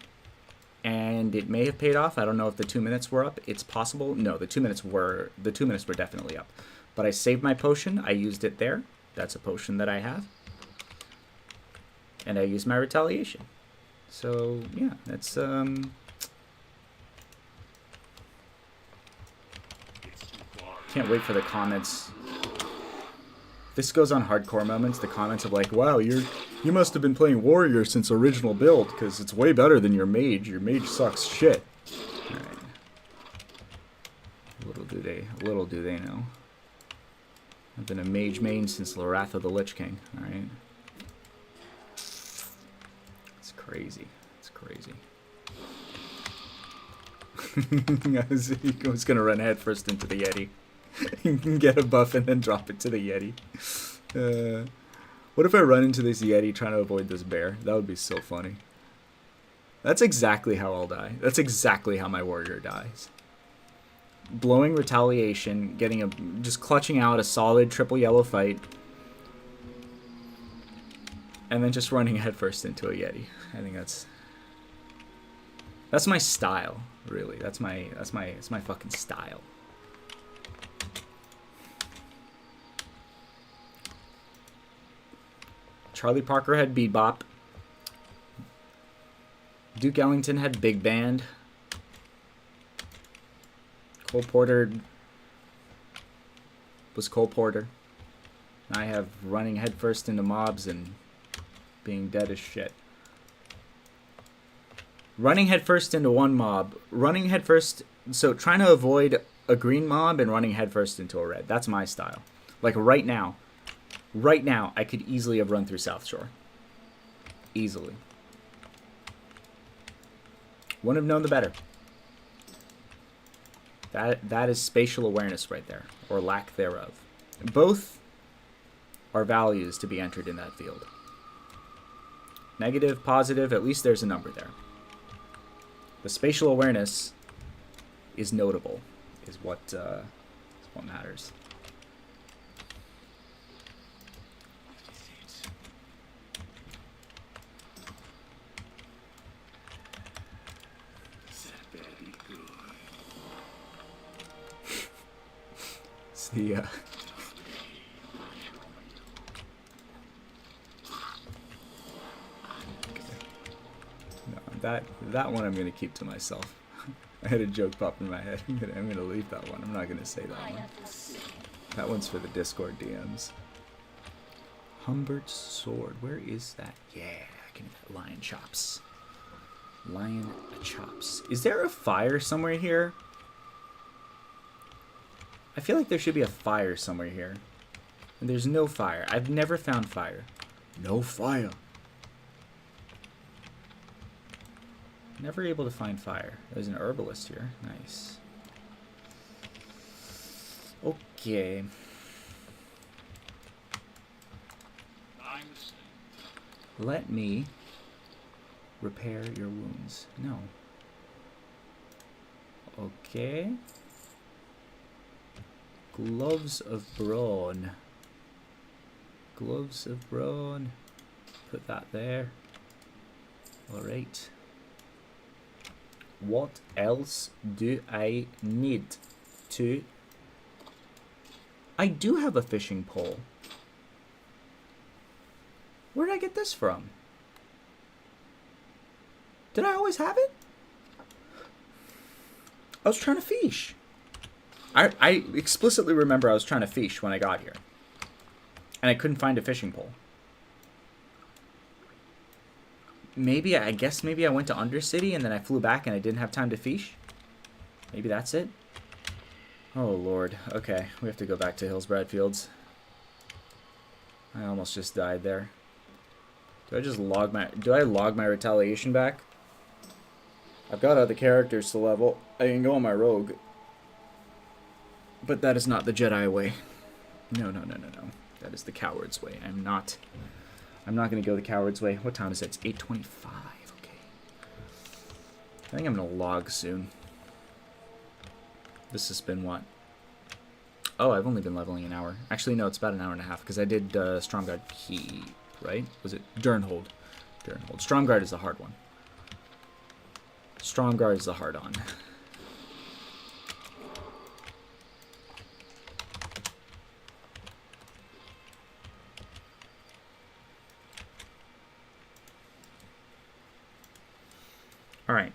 and it may have paid off. I don't know if the 2 minutes were up. It's possible. No, the 2 minutes were definitely up. But I saved my potion. I used it there. That's a potion that I have. And I used my retaliation. So yeah, that's can't wait for the comments. This goes on hardcore moments, the comments of like, wow, you must have been playing warrior since original build, because it's way better than your mage. Your mage sucks shit. Alright. Little do they know. I've been a mage main since the Wrath of the Lich King, alright? It's crazy. It's crazy. I was gonna run headfirst into the Yeti. You can get a buff and then drop it to the Yeti. What if I run into this Yeti trying to avoid this bear? That would be so funny. That's exactly how I'll die. That's exactly how my warrior dies. Blowing retaliation, just clutching out a solid triple yellow fight, and then just running headfirst into a Yeti. I think that's my style, really. That's my fucking style. Charlie Parker had Bebop. Duke Ellington had Big Band. Cole Porter was Cole Porter. I have running headfirst into mobs and being dead as shit. Running headfirst into one mob. Running headfirst... So trying to avoid a green mob and running headfirst into a red. That's my style. Like right now. Right now, I could easily have run through South Shore. Easily. Wouldn't have known the better. That is spatial awareness right there. Or lack thereof. Both are values to be entered in that field. Negative, positive, at least there's a number there. The spatial awareness is notable, is what matters. It's the that one I'm gonna keep to myself. I had a joke pop in my head. I'm gonna leave that one. I'm not gonna say that one. That one's for the Discord DMs. Humbert's sword. Where is that? Yeah, I can get lion chops. Lion chops. Is there a fire somewhere here? I feel like there should be a fire somewhere here. And there's no fire. I've never found fire. No fire. Never able to find fire. There's an herbalist here. Nice. Okay. Let me repair your wounds. No. Okay. Gloves of brawn. Gloves of brawn. Put that there. Alright. What else do I need to... I do have a fishing pole. Where did I get this from? Did I always have it? I was trying to fish. I explicitly remember I was trying to fish when I got here. And I couldn't find a fishing pole. Maybe, I guess maybe I went to Undercity and then I flew back and I didn't have time to fish. Maybe that's it. Oh lord. Okay, we have to go back to Hillsbrad Fields. I almost just died there. Do I log my retaliation back? I've got other characters to level. I can go on my rogue. But that is not the Jedi way. No. That is the coward's way. I'm not going to go the coward's way. What time is it? It's 8:25. Okay. I think I'm going to log soon. This has been what? Oh, I've only been leveling an hour. Actually, no, it's about an hour and a half because I did Stromguard Key, right? Was it Durnhold? Durnhold. Stromguard is the hard one. Stromguard is the hard on. Alright.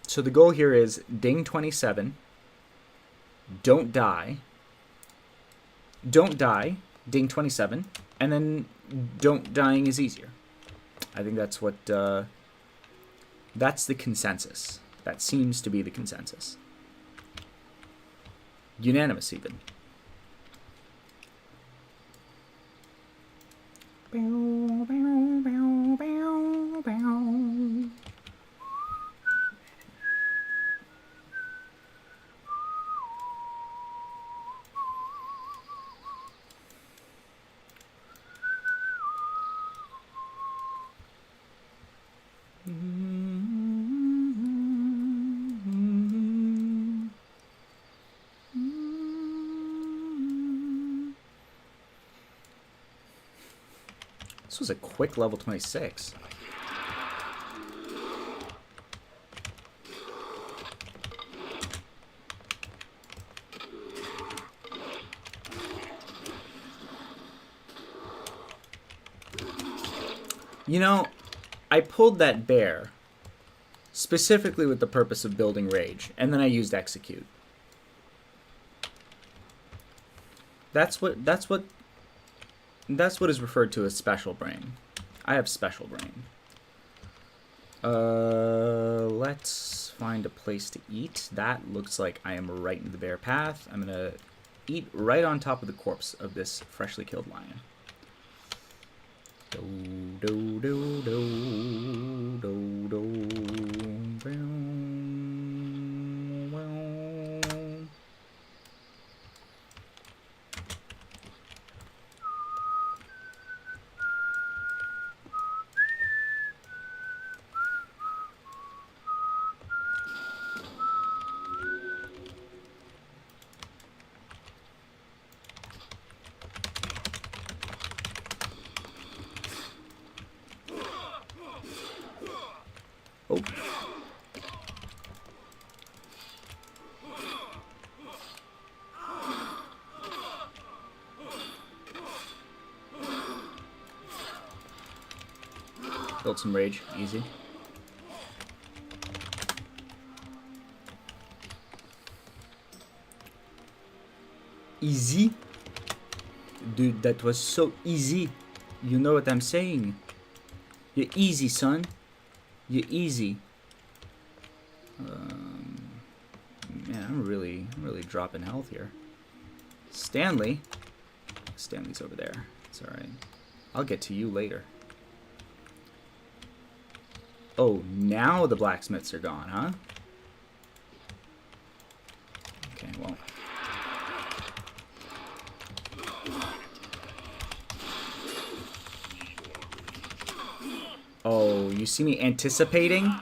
So the goal here is ding 27. Don't die. Don't die. Ding 27. And then don't dying is easier. I think that's what... that's the consensus. That seems to be the consensus. Unanimous, even. Bow, bow, bow, bow, bow. This was a quick level 26. You know, I pulled that bear specifically with the purpose of building rage, and then I used execute. That's what is referred to as special brain. I have special brain. Let's find a place to eat. That looks like I am right in the bear path. I'm gonna eat right on top of the corpse of this freshly killed lion. Do do do do do do. Oh. Build some rage, easy. Easy. Dude, that was so easy. You know what I'm saying? You're easy, son. You're easy. Man, I'm really dropping health here. Stanley. Stanley's over there. It's alright. I'll get to you later. Oh, now the blacksmiths are gone, huh? Okay, well. Oh, you see me anticipating?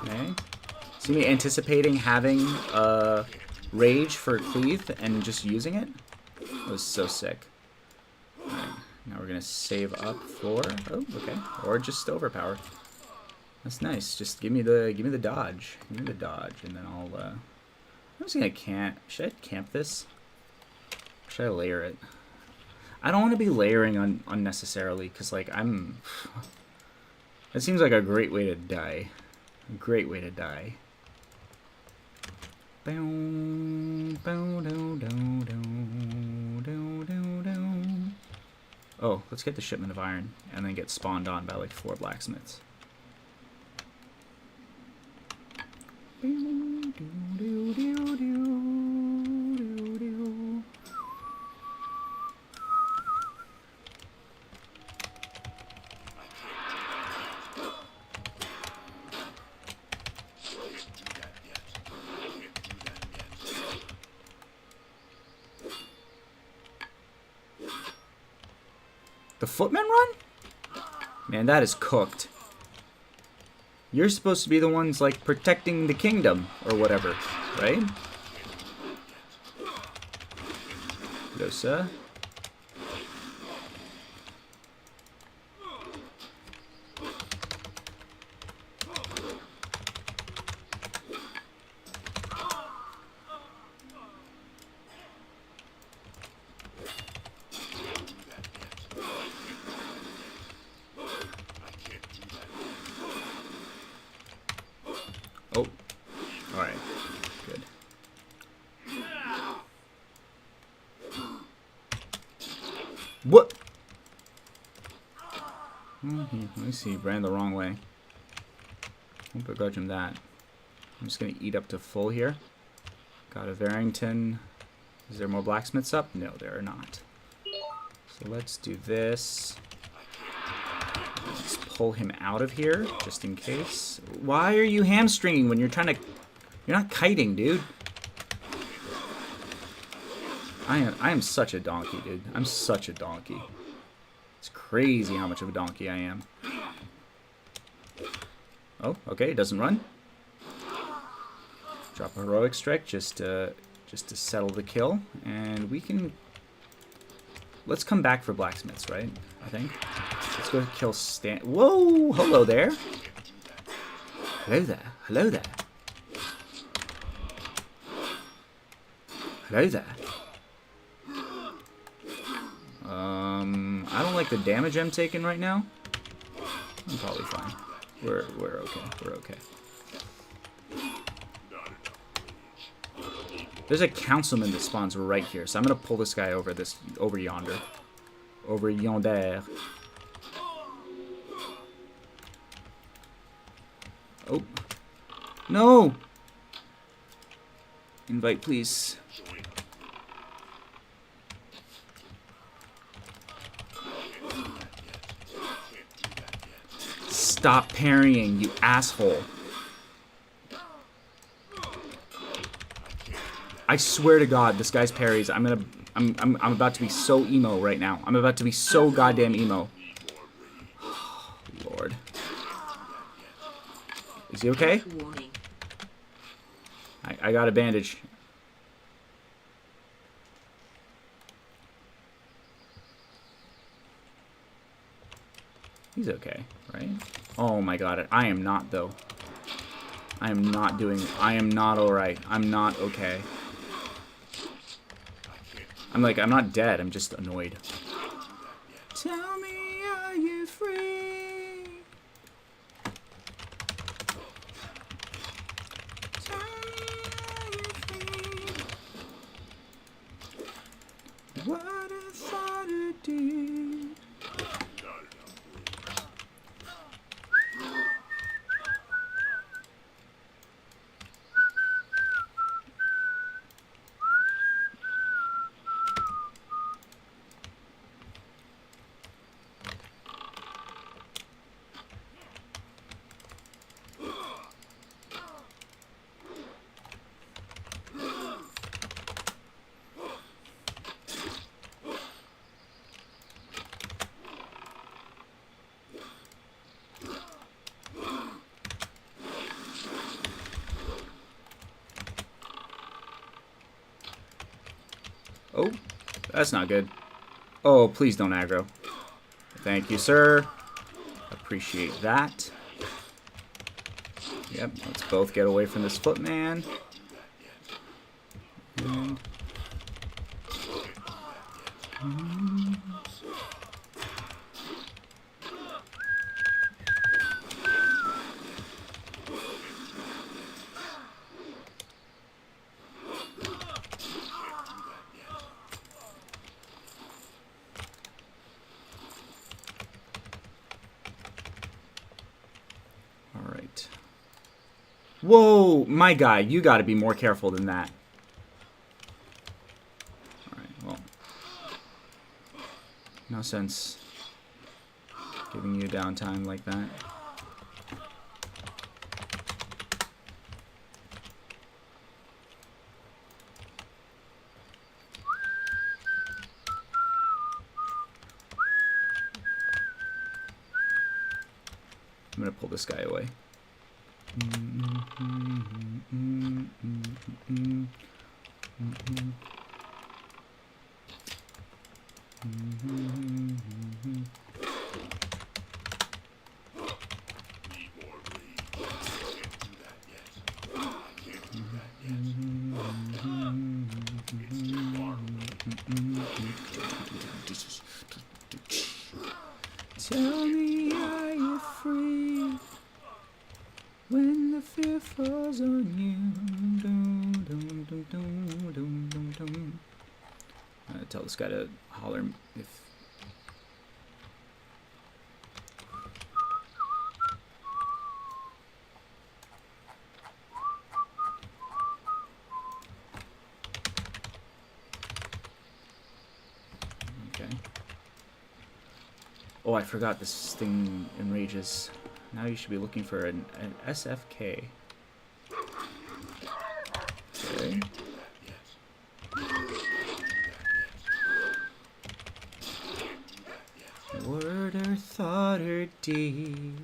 Okay. See me anticipating having rage for cleave and just using it? That was so sick. Alright, now we're gonna save up for oh, okay. Or just overpower. That's nice. Just give me the dodge. Give me the dodge and then I'll I'm just gonna camp. Should I camp this? Or should I layer it? I don't want to be layering unnecessarily because like it seems like a great way to die. A great way to die. Oh, let's get the shipment of iron and then get spawned on by like 4 blacksmiths. The footmen run? Man, that is cooked. You're supposed to be the ones, like, protecting the kingdom, or whatever, right? Hello, sir. Oh, alright, good. What? I see, he ran the wrong way. Won't begrudge him that. I'm just gonna eat up to full here. Got a Varrington. Is there more blacksmiths up? No, there are not. So let's do this. Let's pull him out of here, just in case. Why are you hamstringing when you're trying to... You're not kiting, dude. I am such a donkey, dude. I'm such a donkey. It's crazy how much of a donkey I am. Oh, okay, it doesn't run. Drop a heroic strike just to settle the kill. And we can... Let's come back for blacksmiths, right? I think. Let's go kill Stan. Whoa! Hello there. Hello there. Hello there. Hello there. I don't like the damage I'm taking right now. I'm probably fine. We're okay. We're okay. There's a councilman that spawns right here, so I'm gonna pull this guy over yonder. Over yonder. Oh. No! Invite, please. Stop parrying, you asshole. I swear to God, this guy's parries. I'm about to be so emo right now. I'm about to be so goddamn emo. Lord. Is he okay? I got a bandage. He's okay, right? Oh my God, I am not though. I am not alright. I'm not okay. I'm not dead, I'm just annoyed. Tell me, are you free? Tell me, are Oh, that's not good. Oh, please don't aggro. Thank you, sir. Appreciate that. Yep, let's both get away from this footman. And... Alright. Whoa, my guy, you gotta be more careful than that. Alright, well. No sense giving you downtime like that. I'm gonna pull this guy away. Tell me, are you free when the fear falls on you? Dum, dum, dum, dum, dum, dum, dum. I'm gonna tell this guy to holler if. Okay. Oh, I forgot this thing enrages. Now you should be looking for an SFK. Okay. Word or thought or deed.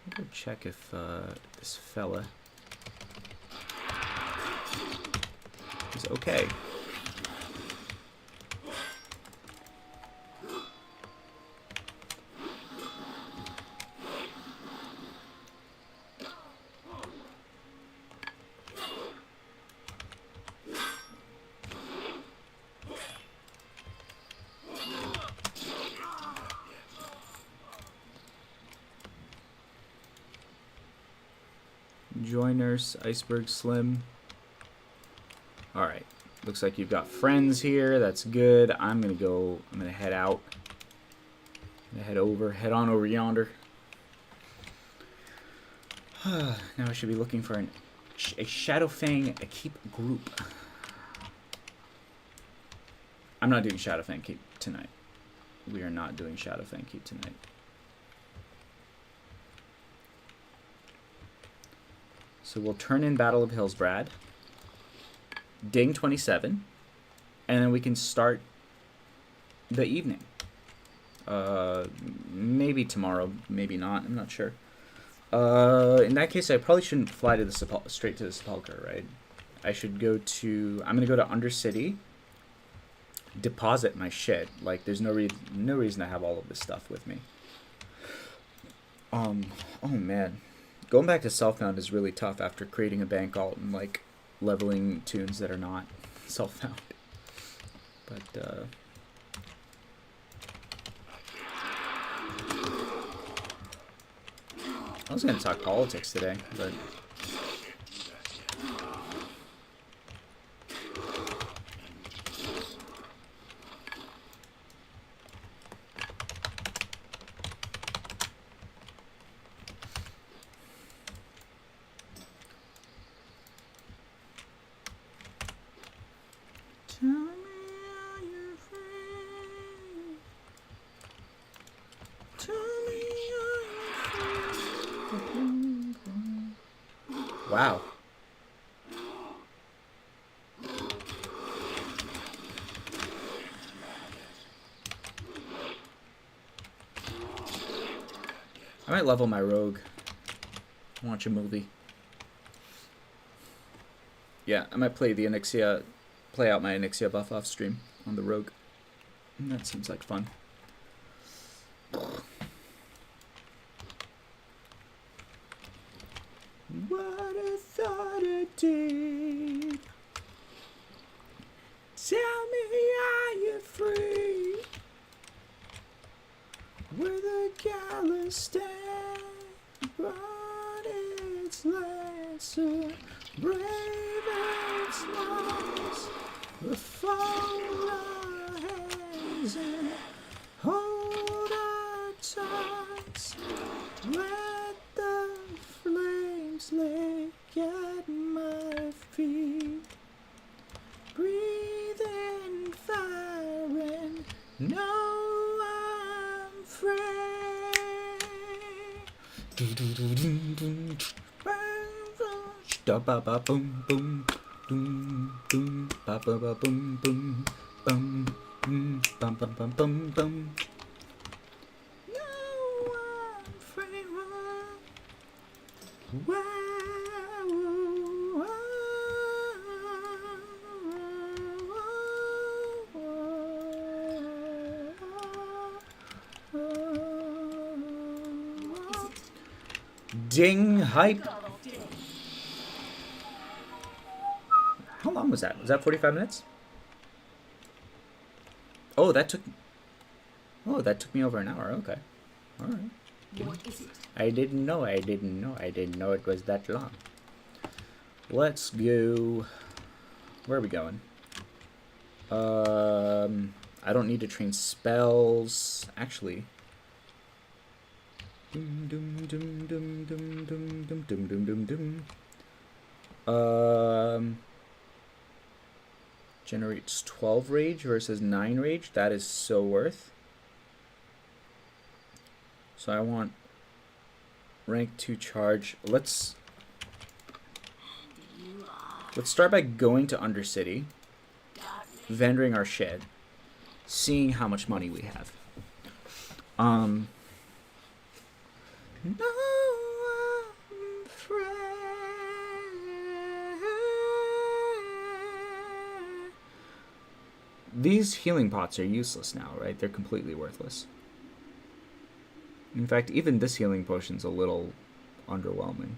I'll go check if this fella is okay. Joiners, Iceberg Slim. Alright. Looks like you've got friends here. That's good. I'm gonna head out. I'm gonna head on over yonder. Now I should be looking for a Shadowfang Keep group. I'm not doing Shadowfang Keep tonight. We are not doing Shadowfang Keep tonight. So we'll turn in Battle of Hillsbrad, ding 27, and then we can start the evening. Maybe tomorrow, maybe not. I'm not sure. In that case, I probably shouldn't fly to the straight to the Sepulchre, right? I should go to. I'm gonna go to Undercity. Deposit my shit. Like, there's no reason to have all of this stuff with me. Oh man. Going back to Self-Found is really tough after creating a bank alt and, like, leveling tunes that are not Self-Found. But, I was going to talk politics today, but... Wow. I might level my rogue. Watch a movie. Yeah, I might play the Onyxia play out my Onyxia buff off stream on the Rogue. And that seems like fun. What a thought it did. Tell me, are you free? With a callous stand, but its lesser, brave its loss. We fold our hands and hold our tongues. Let the flames lick at my feet. Breathe in fire and know I'm free. Da ba ba boom boom. Boom boom ba ba ba boom boom bum bum bum bum bum bum bum. No, I'm free. Wow. Ding hype. How long was that? Was that 45 minutes? Oh, that took me over an hour. Okay. All right. What is it? I didn't know it was that long. Let's go. Where are we going? I don't need to train spells. Actually. Dum dum dum dum dum dum dum dum dum dum dum. Generates 12 rage versus 9 rage. That is so worth. So I want rank 2 charge. Let's start by going to Undercity, vendoring our shit, seeing how much money we have. No, I'm afraid. These healing pots are useless now, right? They're completely worthless. In fact, even this healing potion's a little underwhelming.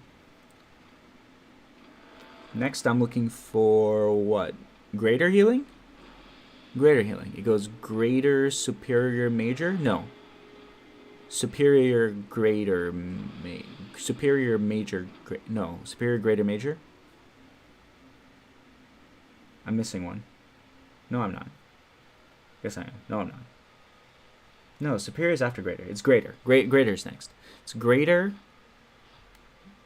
Next, I'm looking for what? Greater healing? Greater healing. It goes greater, superior, major? No. Superior, greater, superior, major, no. Superior, greater, major? I'm missing one. No, I'm not. Yes, I am. No, I'm not. No, superior is after greater. It's greater. Greater is next. It's greater,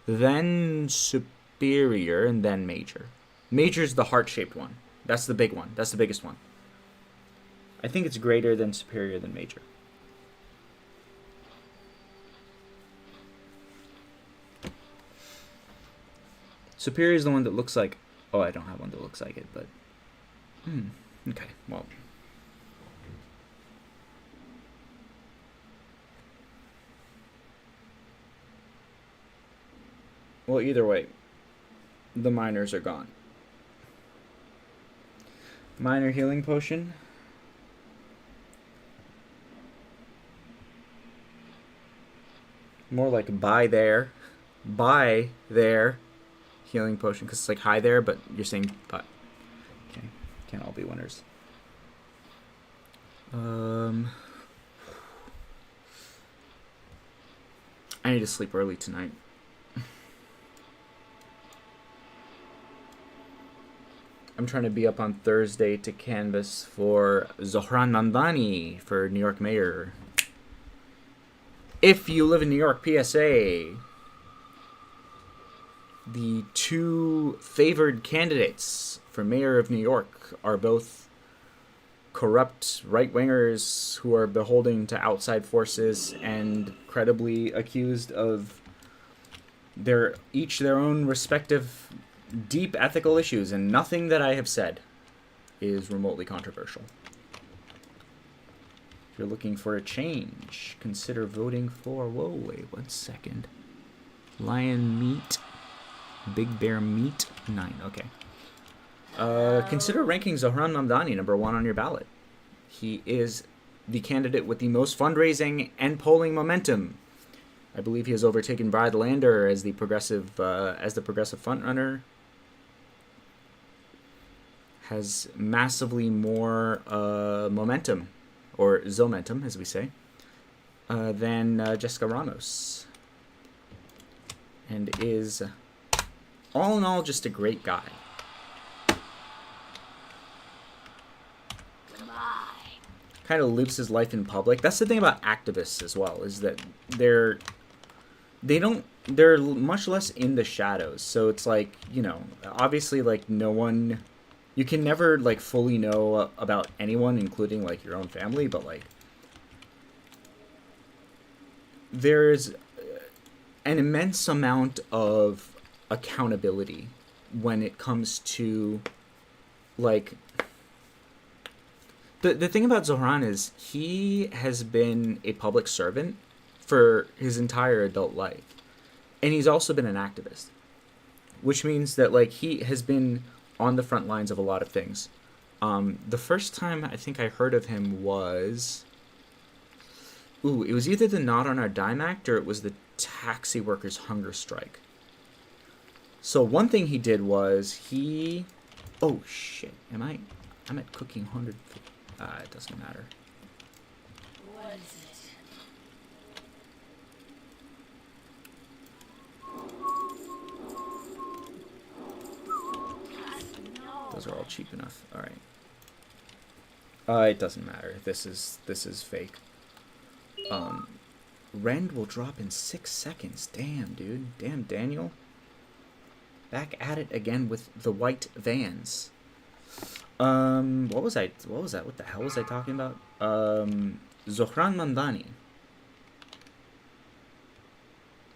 then superior, and then major. Major is the heart-shaped one. That's the big one. That's the biggest one. I think it's greater than superior than major. Superior is the one that looks like... Oh, I don't have one that looks like it, but... Okay, well... Well, either way, the minors are gone. Minor healing potion. More like buy there healing potion, because it's like hi there, but you're saying but. Okay, can't all be winners. I need to sleep early tonight. I'm trying to be up on Thursday to canvass for Zohran Mamdani for New York mayor. If you live in New York, PSA. The two favored candidates for mayor of New York are both corrupt right-wingers who are beholden to outside forces and credibly accused of their own respective deep ethical issues, and nothing that I have said is remotely controversial. If you're looking for a change, consider voting for... Whoa, wait 1 second. Lion meat. Big bear meat. 9, okay. Consider ranking Zohran Mamdani #1 on your ballot. He is the candidate with the most fundraising and polling momentum. I believe he has overtaken Brad Lander as the progressive frontrunner. Has massively more momentum, or zomentum, as we say, than Jessica Ramos, and is all in all just a great guy. Kind of lives his life in public. That's the thing about activists as well, is that they're much less in the shadows. So it's like, you know, obviously, like, no one, you can never like fully know about anyone, including like your own family, but like there's an immense amount of accountability when it comes to like the thing about Zohran is he has been a public servant for his entire adult life, and he's also been an activist, which means that like he has been on the front lines of a lot of things. The first time I think I heard of him was, it was either the Not on Our Dime Act or it was the taxi workers' hunger strike. So one thing he did was oh shit, I'm at cooking 100. It doesn't matter. What is it? Those are all cheap enough. All right. It doesn't matter. This is fake. Rend will drop in 6 seconds. Damn, dude. Damn, Daniel. Back at it again with the white vans. What was that? What the hell was I talking about? Zohran Mamdani.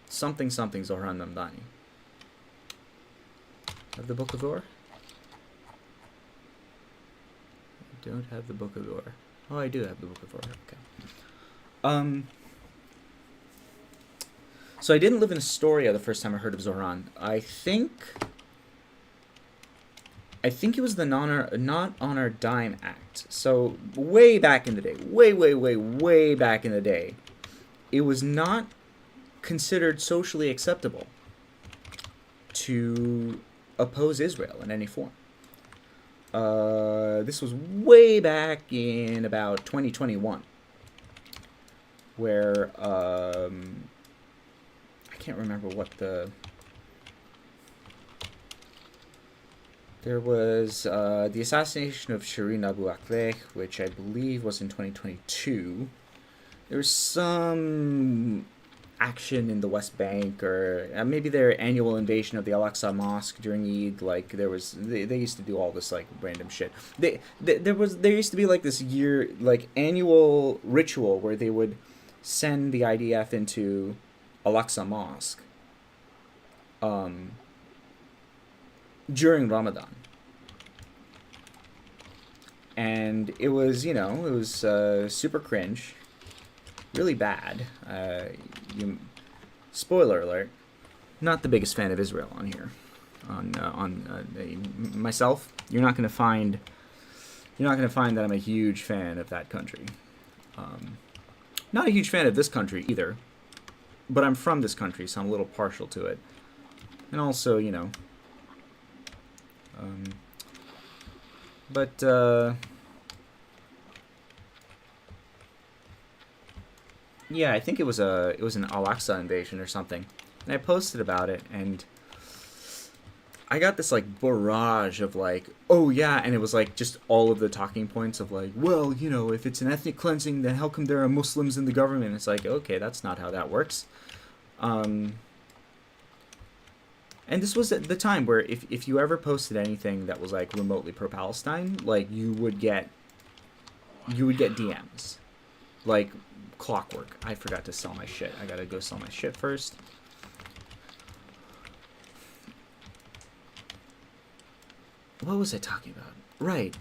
Something Zohran Mamdani. Have the Book of Or? I don't have the Book of Or. Oh, I do have the Book of Or. Okay. So I didn't live in Astoria the first time I heard of Zohran. I think it was the Not on Our Dime Act. So way back in the day, way back in the day, it was not considered socially acceptable to oppose Israel in any form. This was way back in about 2021, where I can't remember what there was the assassination of Shireen Abu Akleh, which I believe was in 2022. There was some action in the West Bank, or maybe their annual invasion of the Al-Aqsa Mosque during Eid. Like they used to do all this like random shit. There used to be like this annual ritual where they would send the IDF into Al-Aqsa Mosque during Ramadan. And it was, super cringe, really bad. Spoiler alert, not the biggest fan of Israel on here. Myself, you're not gonna find that I'm a huge fan of that country. Not a huge fan of this country either, but I'm from this country, so I'm a little partial to it. And also, yeah, I think it was an Al-Aqsa invasion or something, and I posted about it, and I got this like barrage of like, oh yeah, and it was like just all of the talking points of like, well, if it's an ethnic cleansing, then how come there are Muslims in the government? It's like, okay, that's not how that works. And this was at the time where if you ever posted anything that was like remotely pro-Palestine, like you would get DMs, like clockwork. I forgot to sell my shit. I gotta go sell my shit first. What was I talking about? Right.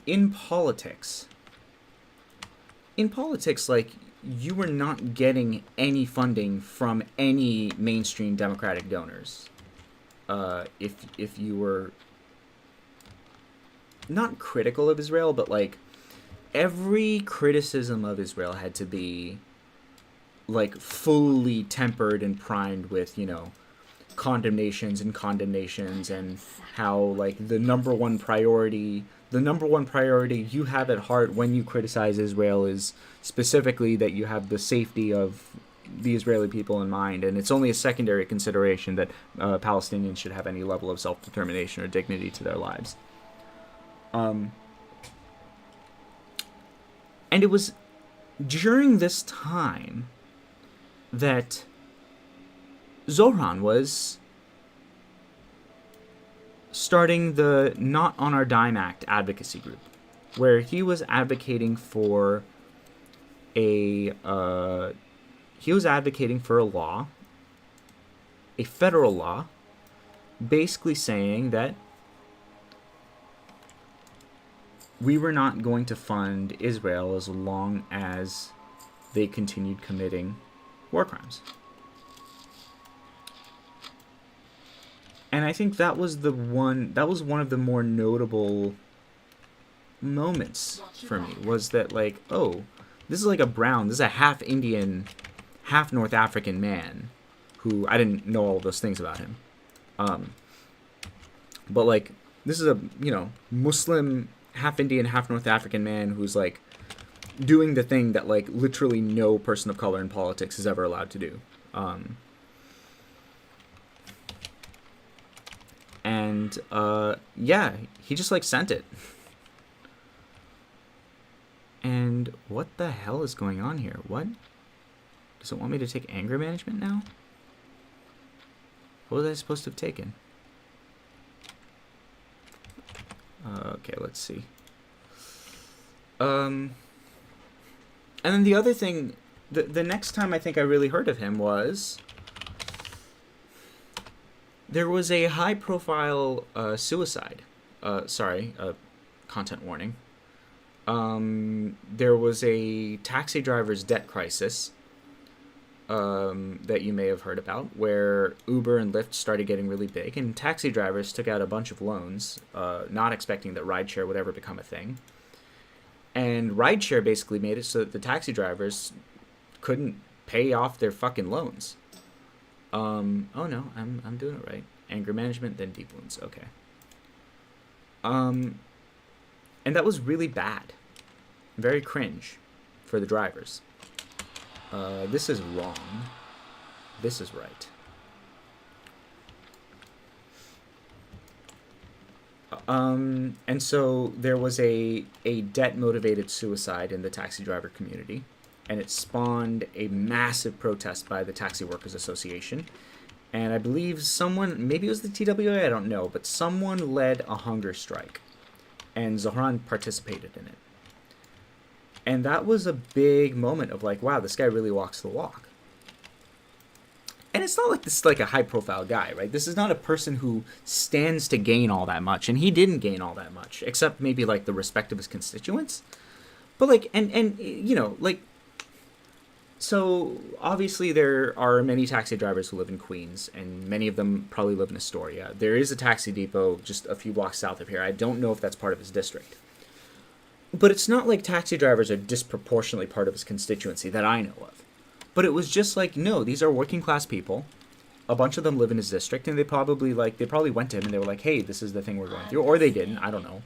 In politics, like, you were not getting any funding from any mainstream Democratic donors. If you were not critical of Israel, but like every criticism of Israel had to be like fully tempered and primed with, condemnations and how like the number one priority you have at heart when you criticize Israel is specifically that you have the safety of the Israeli people in mind, and it's only a secondary consideration that Palestinians should have any level of self-determination or dignity to their lives. And it was during this time that Zohran was starting the Not on Our Dime Act advocacy group, where he was advocating for a law, a federal law, basically saying that we were not going to fund Israel as long as they continued committing war crimes. And I think that was one of the more notable moments for me, was that like, oh, this is a half Indian, half North African man who, I didn't know all those things about him. But like, this is a, Muslim, half Indian, half North African man who's like doing the thing that like literally no person of color in politics is ever allowed to do. And yeah, he just like sent it. And what the hell is going on here? What? Does it want me to take anger management now? What was I supposed to have taken? Okay, let's see. And then the other thing, the next time I think I really heard of him was there was a high-profile suicide. Content warning. There was a taxi driver's debt crisis that you may have heard about, where Uber and Lyft started getting really big, and taxi drivers took out a bunch of loans, not expecting that rideshare would ever become a thing. And rideshare basically made it so that the taxi drivers couldn't pay off their fucking loans. Oh no, I'm doing it right. Anger management, then deep wounds. Okay. And that was really bad. Very cringe for the drivers. This is wrong. This is right. And so there was a debt-motivated suicide in the taxi driver community, and it spawned a massive protest by the Taxi Workers Association. And I believe someone, maybe it was the TWA, I don't know, but someone led a hunger strike, and Zohran participated in it. And that was a big moment of like, wow, this guy really walks the walk. And it's not like this is like a high-profile guy, right? This is not a person who stands to gain all that much, and he didn't gain all that much, except maybe like the respect of his constituents. But like, and like, so obviously there are many taxi drivers who live in Queens, and many of them probably live in Astoria. There is a taxi depot just a few blocks south of here. I don't know if that's part of his district. But it's not like taxi drivers are disproportionately part of his constituency that I know of. But it was just like, no, these are working class people. A bunch of them live in his district, and they probably went to him and they were like, hey, this is the thing we're going through. Or they didn't, I don't know.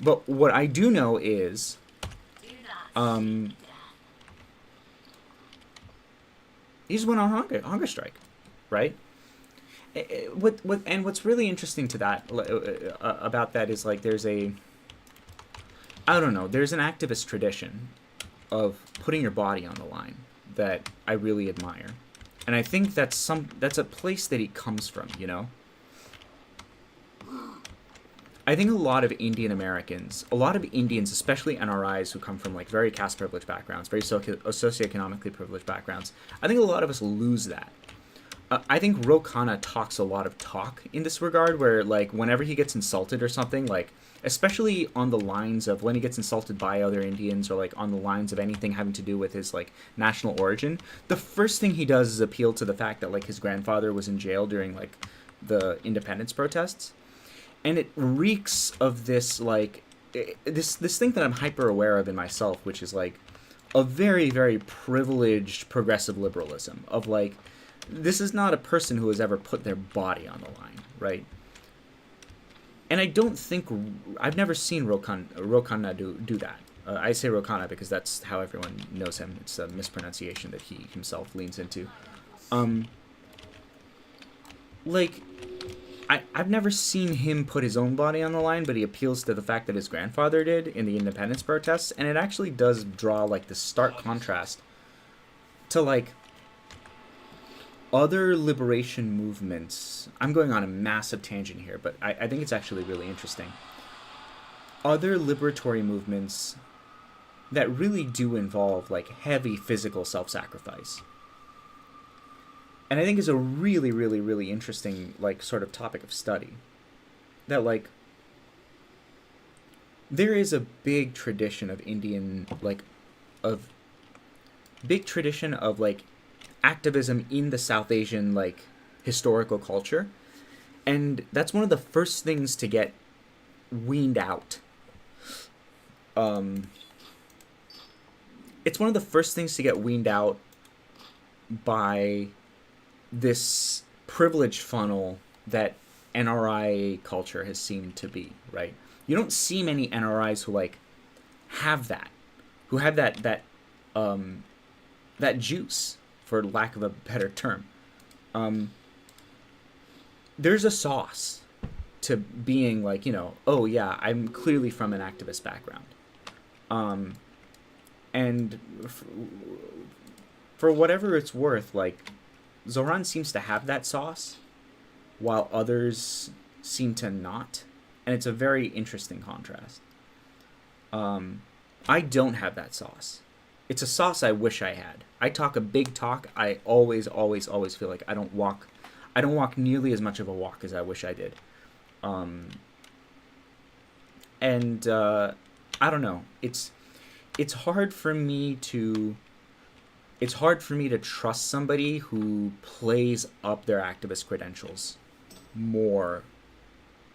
But what I do know is he just went on hunger strike, right? What's really interesting to that about that is like there's an activist tradition of putting your body on the line that I really admire. And I think that's a place that he comes from, I think a lot of Indians, especially NRIs who come from like very caste privileged backgrounds, very socioeconomically privileged backgrounds, I think a lot of us lose that. I think Ro Khanna talks a lot of talk in this regard, where like whenever he gets insulted or something, like especially on the lines of when he gets insulted by other Indians, or like on the lines of anything having to do with his like national origin, the first thing he does is appeal to the fact that like his grandfather was in jail during like the independence protests. and it reeks of this like this thing that I'm hyper aware of in myself, which is like a very, very privileged progressive liberalism of like, this is not a person who has ever put their body on the line, right? And I don't think I've never seen Rokana do that. I say Rokana because that's how everyone knows him. It's a mispronunciation that he himself leans into. Like, I've never seen him put his own body on the line, but he appeals to the fact that his grandfather did in the independence protests, and it actually does draw like the stark contrast to like other liberation movements. I'm going on a massive tangent here, but I think it's actually really interesting. Other liberatory movements that really do involve like heavy physical self-sacrifice. And I think is a really, really, really interesting like sort of topic of study. That like there is a big tradition of Indian like of big tradition of like activism in the South Asian like historical culture, and that's one of the first things to get weaned out. It's one of the first things to get weaned out by this privilege funnel that NRI culture has seemed to be, right? You don't see many NRIs who like have that, who have that juice, for lack of a better term. There's a sauce to being like, you know, oh yeah, I'm clearly from an activist background. And for whatever it's worth, like, Zoran seems to have that sauce, while others seem to not. And it's a very interesting contrast. I don't have that sauce. It's a sauce I wish I had. I talk a big talk. I always feel like I don't walk nearly as much of a walk as I wish I did. I don't know. It's hard for me to trust somebody who plays up their activist credentials more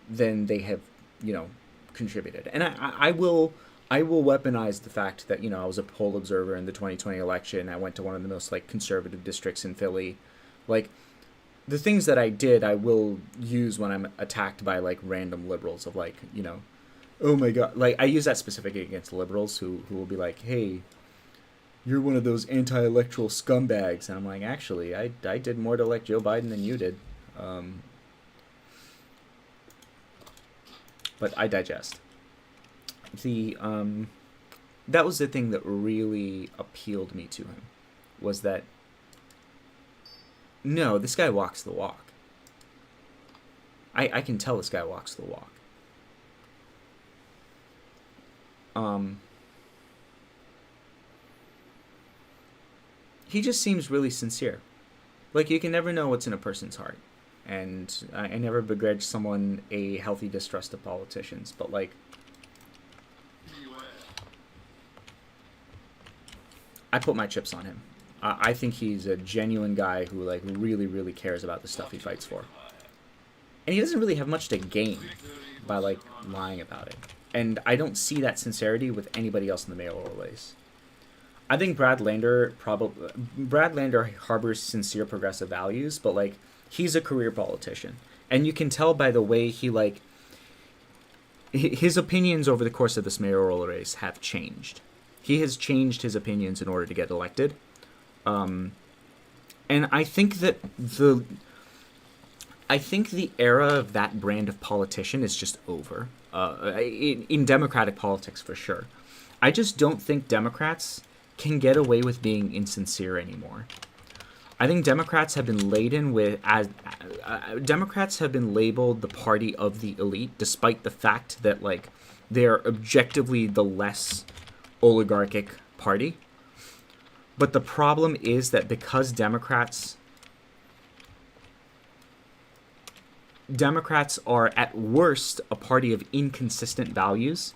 than they have, you know, contributed. And I will weaponize the fact that, you know, I was a poll observer in the 2020 election. I went to one of the most like conservative districts in Philly. Like, the things that I did, I will use when I'm attacked by like random liberals of like, you know, oh my god, like I use that specifically against liberals who will be like, hey, you're one of those anti-electoral scumbags, and I'm like, actually, I did more to elect Joe Biden than you did. But I digest. That was the thing that really appealed me to him, was that no, this guy walks the walk. I can tell this guy walks the walk. He just seems really sincere. Like, you can never know what's in a person's heart. And I never begrudge someone a healthy distrust of politicians, but like, I put my chips on him. I think he's a genuine guy who like really, really cares about the stuff he fights for. And he doesn't really have much to gain by like lying about it. And I don't see that sincerity with anybody else in the mayoral race. I think Brad Lander harbors sincere progressive values, but like, he's a career politician. And you can tell by the way he like his opinions over the course of this mayoral race have changed. He has changed his opinions in order to get elected. And I think that the era of that brand of politician is just over. In Democratic politics, for sure. I just don't think Democrats can get away with being insincere anymore. I think Democrats have been Democrats have been labeled the party of the elite, despite the fact that like they're objectively the less oligarchic party. But the problem is that because Democrats are at worst a party of inconsistent values,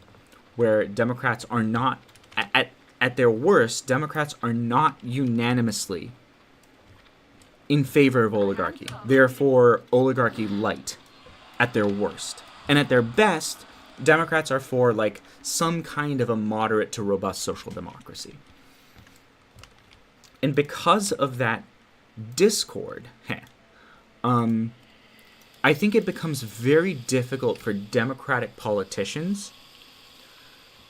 where Democrats are not at their worst, Democrats are not unanimously in favor of oligarchy. Therefore, oligarchy light at their worst. And at their best, Democrats are for like some kind of a moderate to robust social democracy. And because of that discord, I think it becomes very difficult for Democratic politicians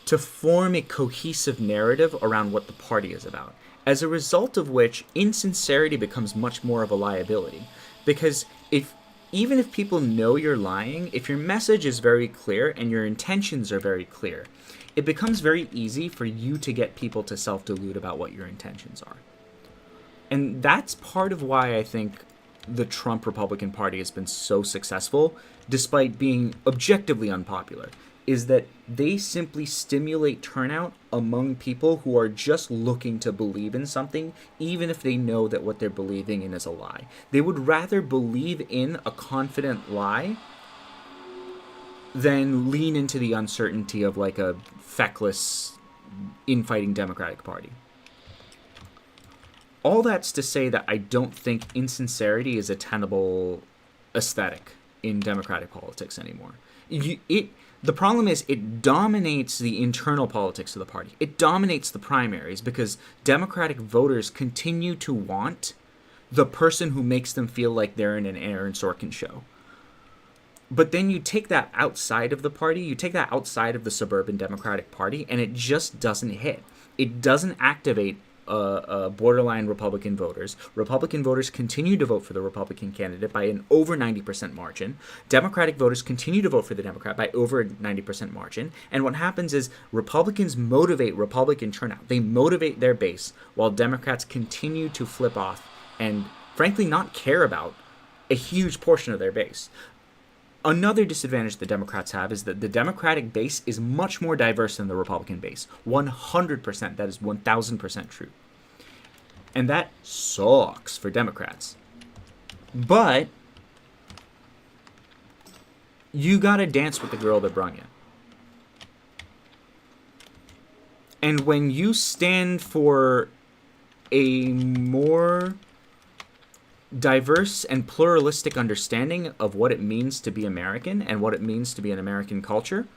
to form a cohesive narrative around what the party is about. As a result of which, insincerity becomes much more of a liability. Because even if people know you're lying, if your message is very clear and your intentions are very clear, it becomes very easy for you to get people to self-delude about what your intentions are. And that's part of why I think the Trump Republican Party has been so successful, despite being objectively unpopular, is that they simply stimulate turnout among people who are just looking to believe in something, even if they know that what they're believing in is a lie. They would rather believe in a confident lie than lean into the uncertainty of like a feckless, infighting Democratic Party. All that's to say that I don't think insincerity is a tenable aesthetic in Democratic politics anymore. The problem is it dominates the internal politics of the party. It dominates the primaries because Democratic voters continue to want the person who makes them feel like they're in an Aaron Sorkin show. But then you take that outside of the party, you take that outside of the suburban Democratic Party, and it just doesn't hit. It doesn't activate borderline Republican voters. Republican voters continue to vote for the Republican candidate by an over 90% margin. Democratic voters continue to vote for the Democrat by over a 90% margin. And what happens is Republicans motivate Republican turnout. They motivate their base while Democrats continue to flip off and, frankly, not care about a huge portion of their base. Another disadvantage the Democrats have is that the Democratic base is much more diverse than the Republican base. 100%. That is 1,000% true. And that sucks for Democrats. But you gotta dance with the girl that brung you. And when you stand for a more diverse and pluralistic understanding of what it means to be American and what it means to be an American culture,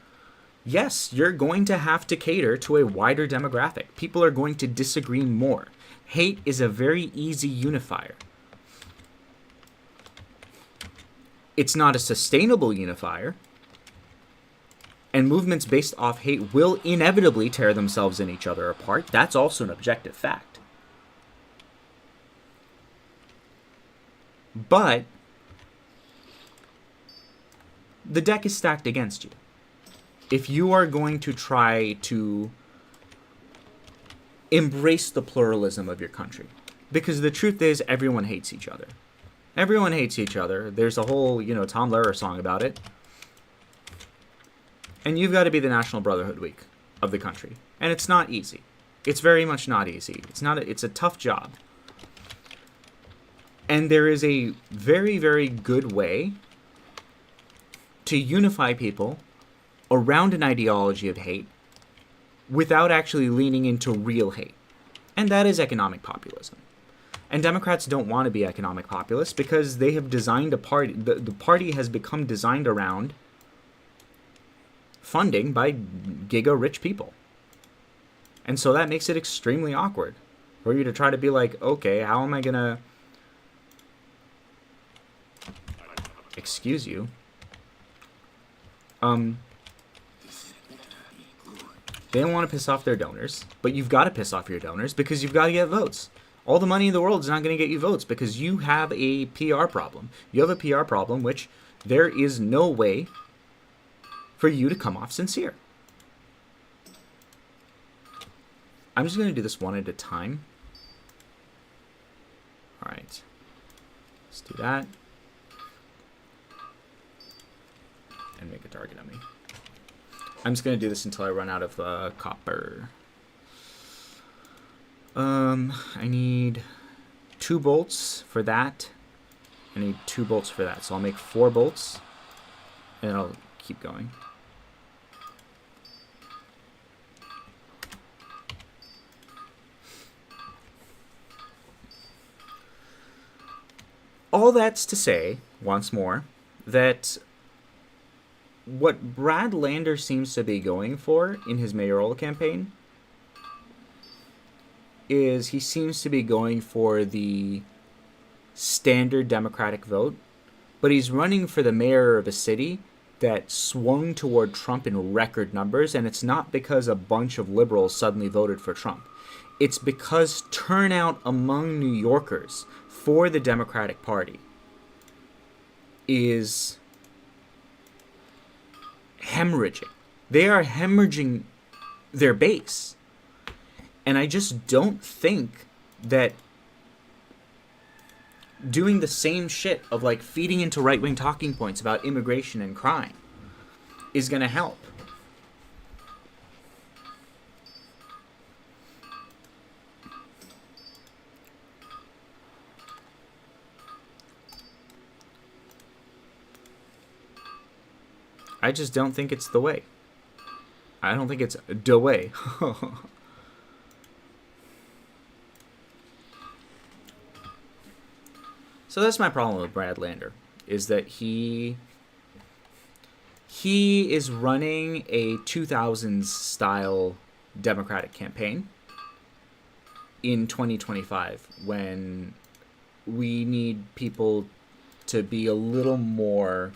yes, you're going to have to cater to a wider demographic. People are going to disagree more. Hate is a very easy unifier. It's not a sustainable unifier, and movements based off hate will inevitably tear themselves and each other apart. That's also an objective fact. But the deck is stacked against you. If you are going to try to embrace the pluralism of your country, because the truth is everyone hates each other. Everyone hates each other. There's a whole, Tom Lehrer song about it. And you've got to be the National Brotherhood Week of the country. And it's not easy. It's very much not easy. It's a tough job. And there is a very, very good way to unify people around an ideology of hate without actually leaning into real hate. And that is economic populism. And Democrats don't want to be economic populists because they have designed a party. The party has become designed around funding by giga-rich people. And so that makes it extremely awkward for you to try to be like, okay, how am I going to... Excuse you. They don't want to piss off their donors, but you've got to piss off your donors because you've got to get votes. All the money in the world is not going to get you votes because you have a PR problem. You have a PR problem, which there is no way for you to come off sincere. I'm just going to do this one at a time. All right. Let's do that. And make a target on me. I'm just going to do this until I run out of copper. I need 2 bolts for that. I need 2 bolts for that. So I'll make 4 bolts. And I'll keep going. All that's to say, once more, that what Brad Lander seems to be going for in his mayoral campaign is he seems to be going for the standard Democratic vote, but he's running for the mayor of a city that swung toward Trump in record numbers, and it's not because a bunch of liberals suddenly voted for Trump. It's because turnout among New Yorkers for the Democratic Party is hemorrhaging. They are hemorrhaging their base. And I just don't think that doing the same shit of like feeding into right-wing talking points about immigration and crime is going to help. I just don't think it's the way. I don't think it's the way. So that's my problem with Brad Lander, is that he is running a 2000s style Democratic campaign in 2025 when we need people to be a little more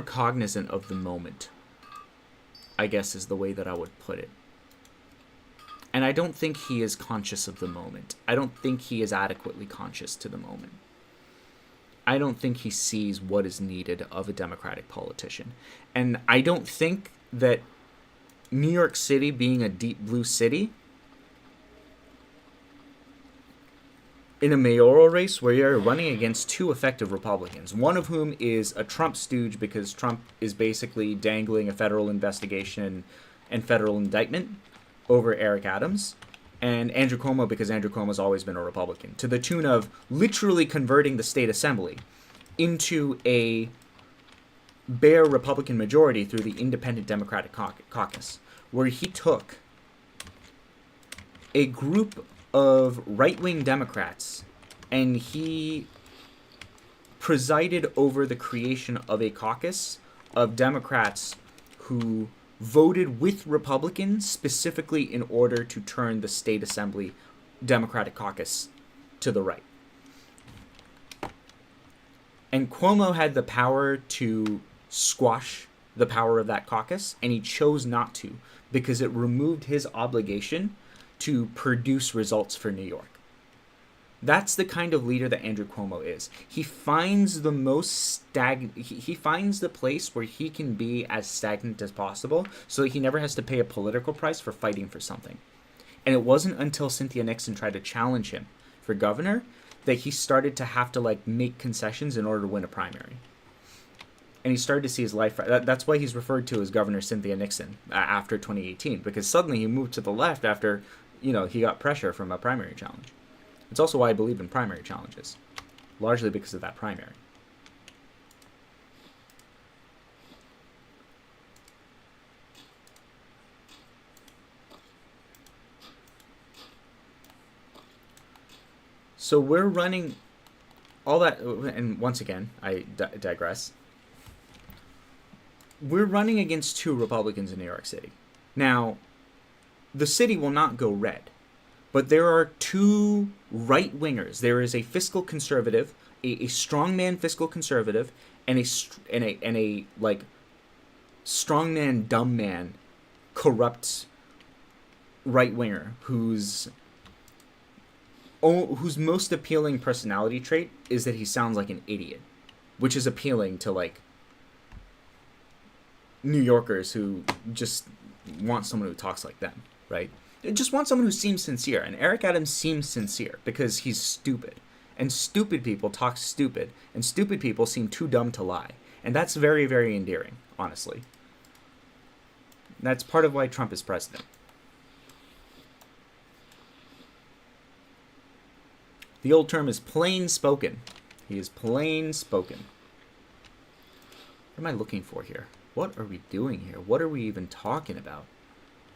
cognizant of the moment, I guess is the way that I would put it. And I don't think he is conscious of the moment. I don't think he is adequately conscious to the moment. I don't think he sees what is needed of a Democratic politician. And I don't think that New York City being a deep blue city, in a mayoral race where you're running against two effective Republicans, one of whom is a Trump stooge because Trump is basically dangling a federal investigation and federal indictment over Eric Adams, and Andrew Cuomo because Andrew Cuomo's always been a Republican, to the tune of literally converting the state assembly into a bare Republican majority through the Independent Democratic Caucus, where he took a group of right-wing Democrats and he presided over the creation of a caucus of Democrats who voted with Republicans specifically in order to turn the state assembly Democratic caucus to the right. And Cuomo had the power to squash the power of that caucus, and he chose not to because it removed his obligation to produce results for New York. That's the kind of leader that Andrew Cuomo is. He finds the most stagnant. He finds the place where he can be as stagnant as possible, so that he never has to pay a political price for fighting for something. And it wasn't until Cynthia Nixon tried to challenge him for governor that he started to have to like make concessions in order to win a primary. And he started to see his life. That's why he's referred to as Governor Cynthia Nixon after 2018, because suddenly he moved to the left after, he got pressure from a primary challenge. It's also why I believe in primary challenges, largely because of that primary. So we're running all that, and once again, I digress. We're running against two Republicans in New York City. Now, the city will not go red. But there are two right-wingers. There is a fiscal conservative, a strongman fiscal conservative, and a like strongman dumb man corrupt right-winger whose most appealing personality trait is that he sounds like an idiot, which is appealing to like New Yorkers who just want someone who talks like them, right? They just want someone who seems sincere, and Eric Adams seems sincere because he's stupid. And stupid people talk stupid, and stupid people seem too dumb to lie. And that's very, very endearing, honestly. That's part of why Trump is president. The old term is plain spoken. He is plain spoken. What am I looking for here? What are we doing here? What are we even talking about?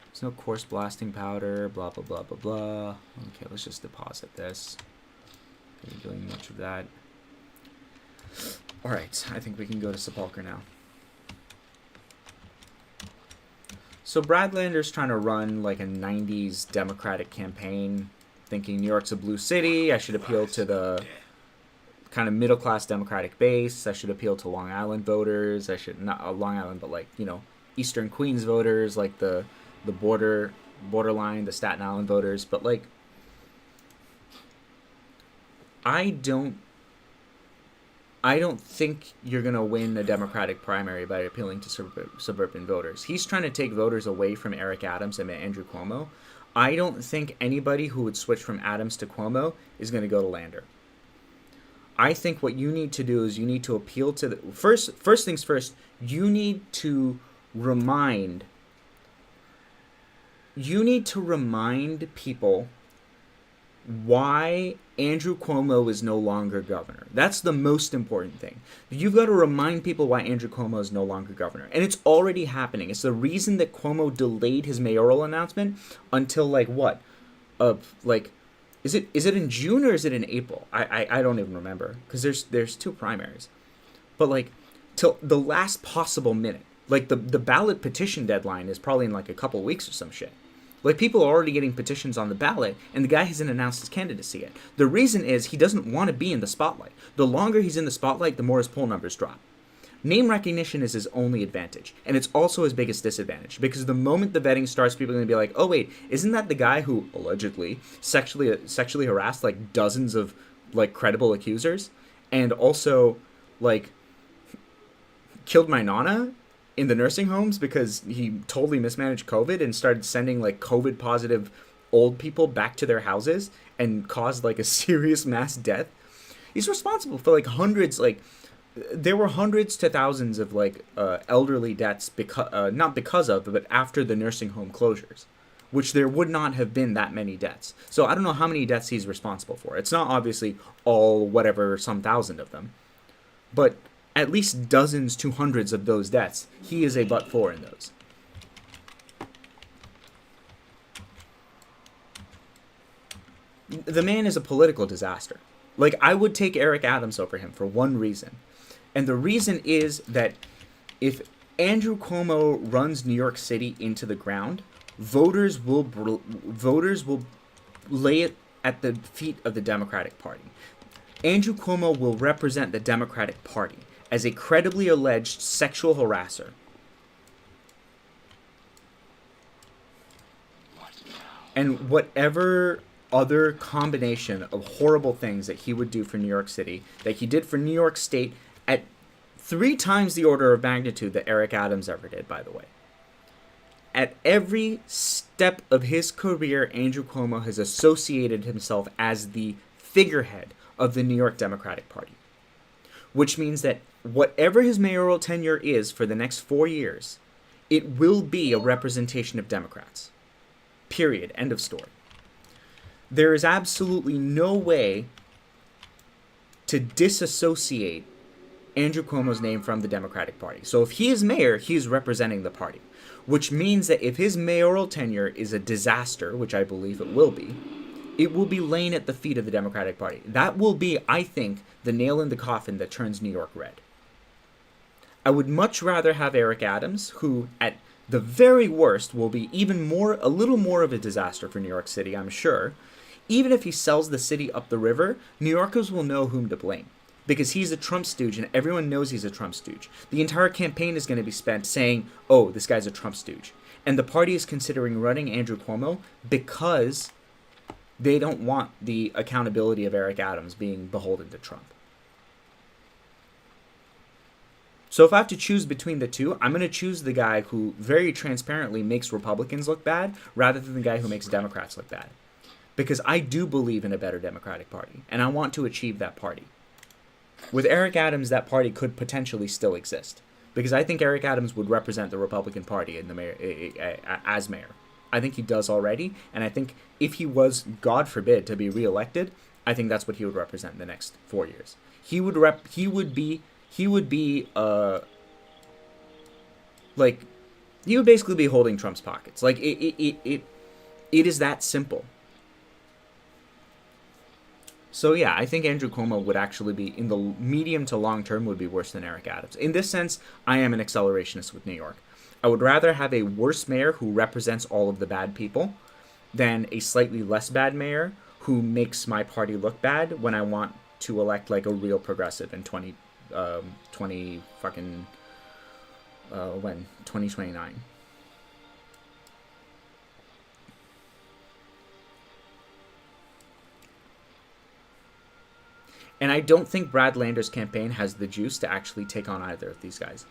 There's no coarse blasting powder, blah, blah, blah, blah, blah. Okay, let's just deposit this. Are we doing much of that? Alright, I think we can go to Sepulchre now. So Brad Lander's trying to run like a 90s Democratic campaign, thinking New York's a blue city, I should appeal to the kind of middle-class Democratic base, I should appeal to Long Island voters, I should, not Long Island, but like, you know, Eastern Queens voters, like the borderline, the Staten Island voters, but like, I don't think you're going to win a Democratic primary by appealing to suburban voters. He's trying to take voters away from Eric Adams and Andrew Cuomo. I don't think anybody who would switch from Adams to Cuomo is going to go to Lander. I think what you need to do is you need to appeal to the first things first, you need to remind people why Andrew Cuomo is no longer governor. That's the most important thing. You've got to remind people why Andrew Cuomo is no longer governor. And it's already happening. It's the reason that Cuomo delayed his mayoral announcement until like what? Is it in June or is it in April? I don't even remember because there's two primaries. But like till the last possible minute. Like the ballot petition deadline is probably in like a couple weeks or some shit. Like, people are already getting petitions on the ballot, and the guy hasn't announced his candidacy yet. The reason is he doesn't want to be in the spotlight. The longer he's in the spotlight, the more his poll numbers drop. Name recognition is his only advantage, and it's also his biggest disadvantage, because the moment the vetting starts, people are going to be like, oh, wait, isn't that the guy who allegedly sexually harassed, like, dozens of, like, credible accusers, and also, like, killed my nana in the nursing homes because he totally mismanaged COVID and started sending like COVID positive old people back to their houses and caused like a serious mass death. He's responsible for like hundreds, like there were hundreds to thousands of like elderly deaths because not because of, but after the nursing home closures, which there would not have been that many deaths. So I don't know how many deaths he's responsible for. It's not obviously all whatever, some thousand of them, but at least dozens to hundreds of those deaths, he is a but-for in those. The man is a political disaster. Like, I would take Eric Adams over him for one reason. And the reason is that if Andrew Cuomo runs New York City into the ground, voters will lay it at the feet of the Democratic Party. Andrew Cuomo will represent the Democratic Party as a credibly alleged sexual harasser. And whatever other combination of horrible things that he would do for New York City, that he did for New York State at 3 times the order of magnitude that Eric Adams ever did, by the way. At every step of his career, Andrew Cuomo has associated himself as the figurehead of the New York Democratic Party. Which means that whatever his mayoral tenure is for the next 4 years, it will be a representation of Democrats. Period. End of story. There is absolutely no way to disassociate Andrew Cuomo's name from the Democratic Party. So if he is mayor, he is representing the party. Which means that if his mayoral tenure is a disaster, which I believe it will be laying at the feet of the Democratic Party. That will be, I think, the nail in the coffin that turns New York red. I would much rather have Eric Adams, who at the very worst will be a little more of a disaster for New York City, I'm sure. Even if he sells the city up the river, New Yorkers will know whom to blame. Because he's a Trump stooge, and everyone knows he's a Trump stooge. The entire campaign is going to be spent saying, oh, this guy's a Trump stooge. And the party is considering running Andrew Cuomo because they don't want the accountability of Eric Adams being beholden to Trump. So if I have to choose between the two, I'm going to choose the guy who very transparently makes Republicans look bad rather than the guy who makes Democrats look bad. Because I do believe in a better Democratic Party, and I want to achieve that party. With Eric Adams, that party could potentially still exist. Because I think Eric Adams would represent the Republican Party in the mayor, as mayor. I think he does already, and I think if he was, God forbid, to be reelected, I think that's what he would represent in the next 4 years. He would basically be holding Trump's pockets. Like it is that simple. So yeah, I think Andrew Cuomo would actually be, in the medium to long term, would be worse than Eric Adams. In this sense, I am an accelerationist with New York. I would rather have a worse mayor who represents all of the bad people than a slightly less bad mayor who makes my party look bad when I want to elect like a real progressive in 20 fucking when 2029. And I don't think Brad Lander's campaign has the juice to actually take on either of these guys.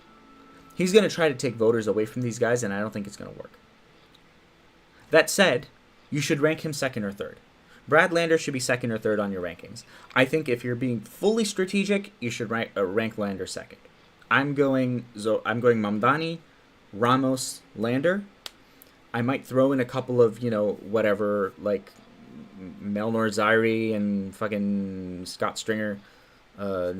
He's going to try to take voters away from these guys, and I don't think it's going to work. That said, you should rank him second or third. Brad Lander should be second or third on your rankings. I think if you're being fully strategic, you should rank Lander second. I'm going Mamdani, Ramos, Lander. I might throw in a couple of, whatever, like Melnor Zairi and fucking Scott Stringer. I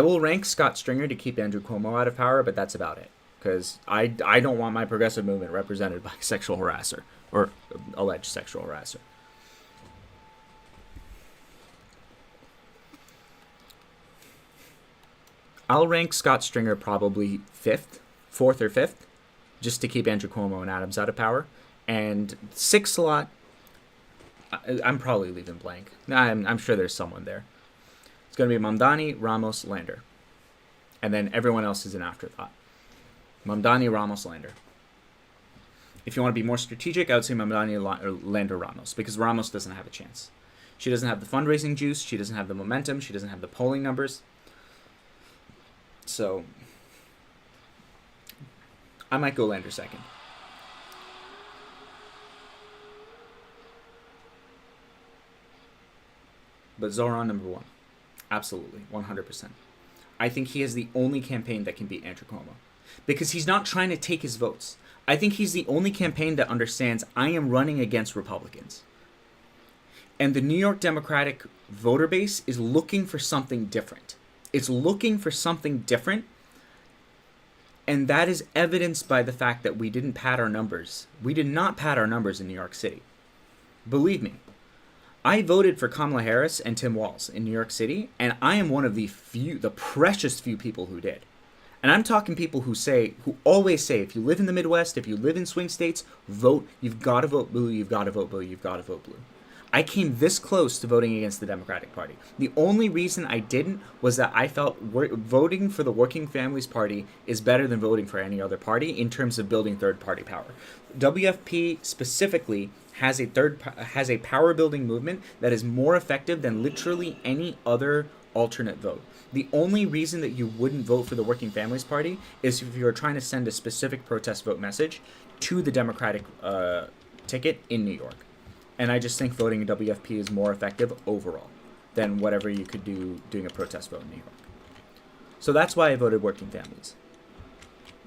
will rank Scott Stringer to keep Andrew Cuomo out of power, but that's about it. Because I don't want my progressive movement represented by a sexual harasser or alleged sexual harasser. I'll rank Scott Stringer probably fourth or fifth, just to keep Andrew Cuomo and Adams out of power. And sixth slot, I'm probably leaving blank. I'm sure there's someone there. It's going to be Mamdani, Ramos, Lander. And then everyone else is an afterthought. Mamdani, Ramos, Lander. If you want to be more strategic, I would say Mamdani, Lander, Ramos. Because Ramos doesn't have a chance. She doesn't have the fundraising juice. She doesn't have the momentum. She doesn't have the polling numbers. So, I might go Lander second. But Zoran number one. Absolutely. 100%. I think he is the only campaign that can beat Andrew Cuomo. Because he's not trying to take his votes. I think he's the only campaign that understands I am running against Republicans. And the New York Democratic voter base is looking for something different. It's looking for something different. And that is evidenced by the fact that we didn't pad our numbers. We did not pad our numbers in New York City. Believe me. I voted for Kamala Harris and Tim Walz in New York City, and I am one of the precious few people who did. And I'm talking people who always say, if you live in the Midwest, if you live in swing states, vote. You've got to vote blue. You've got to vote blue. You've got to vote blue. I came this close to voting against the Democratic Party. The only reason I didn't was that I felt voting for the Working Families Party is better than voting for any other party in terms of building third-party power. WFP specifically has a power building movement that is more effective than literally any other alternate vote. The only reason that you wouldn't vote for the Working Families Party is if you're trying to send a specific protest vote message to the Democratic ticket in New York. And I just think voting in WFP is more effective overall than whatever you could do doing a protest vote in New York. So that's why I voted Working Families.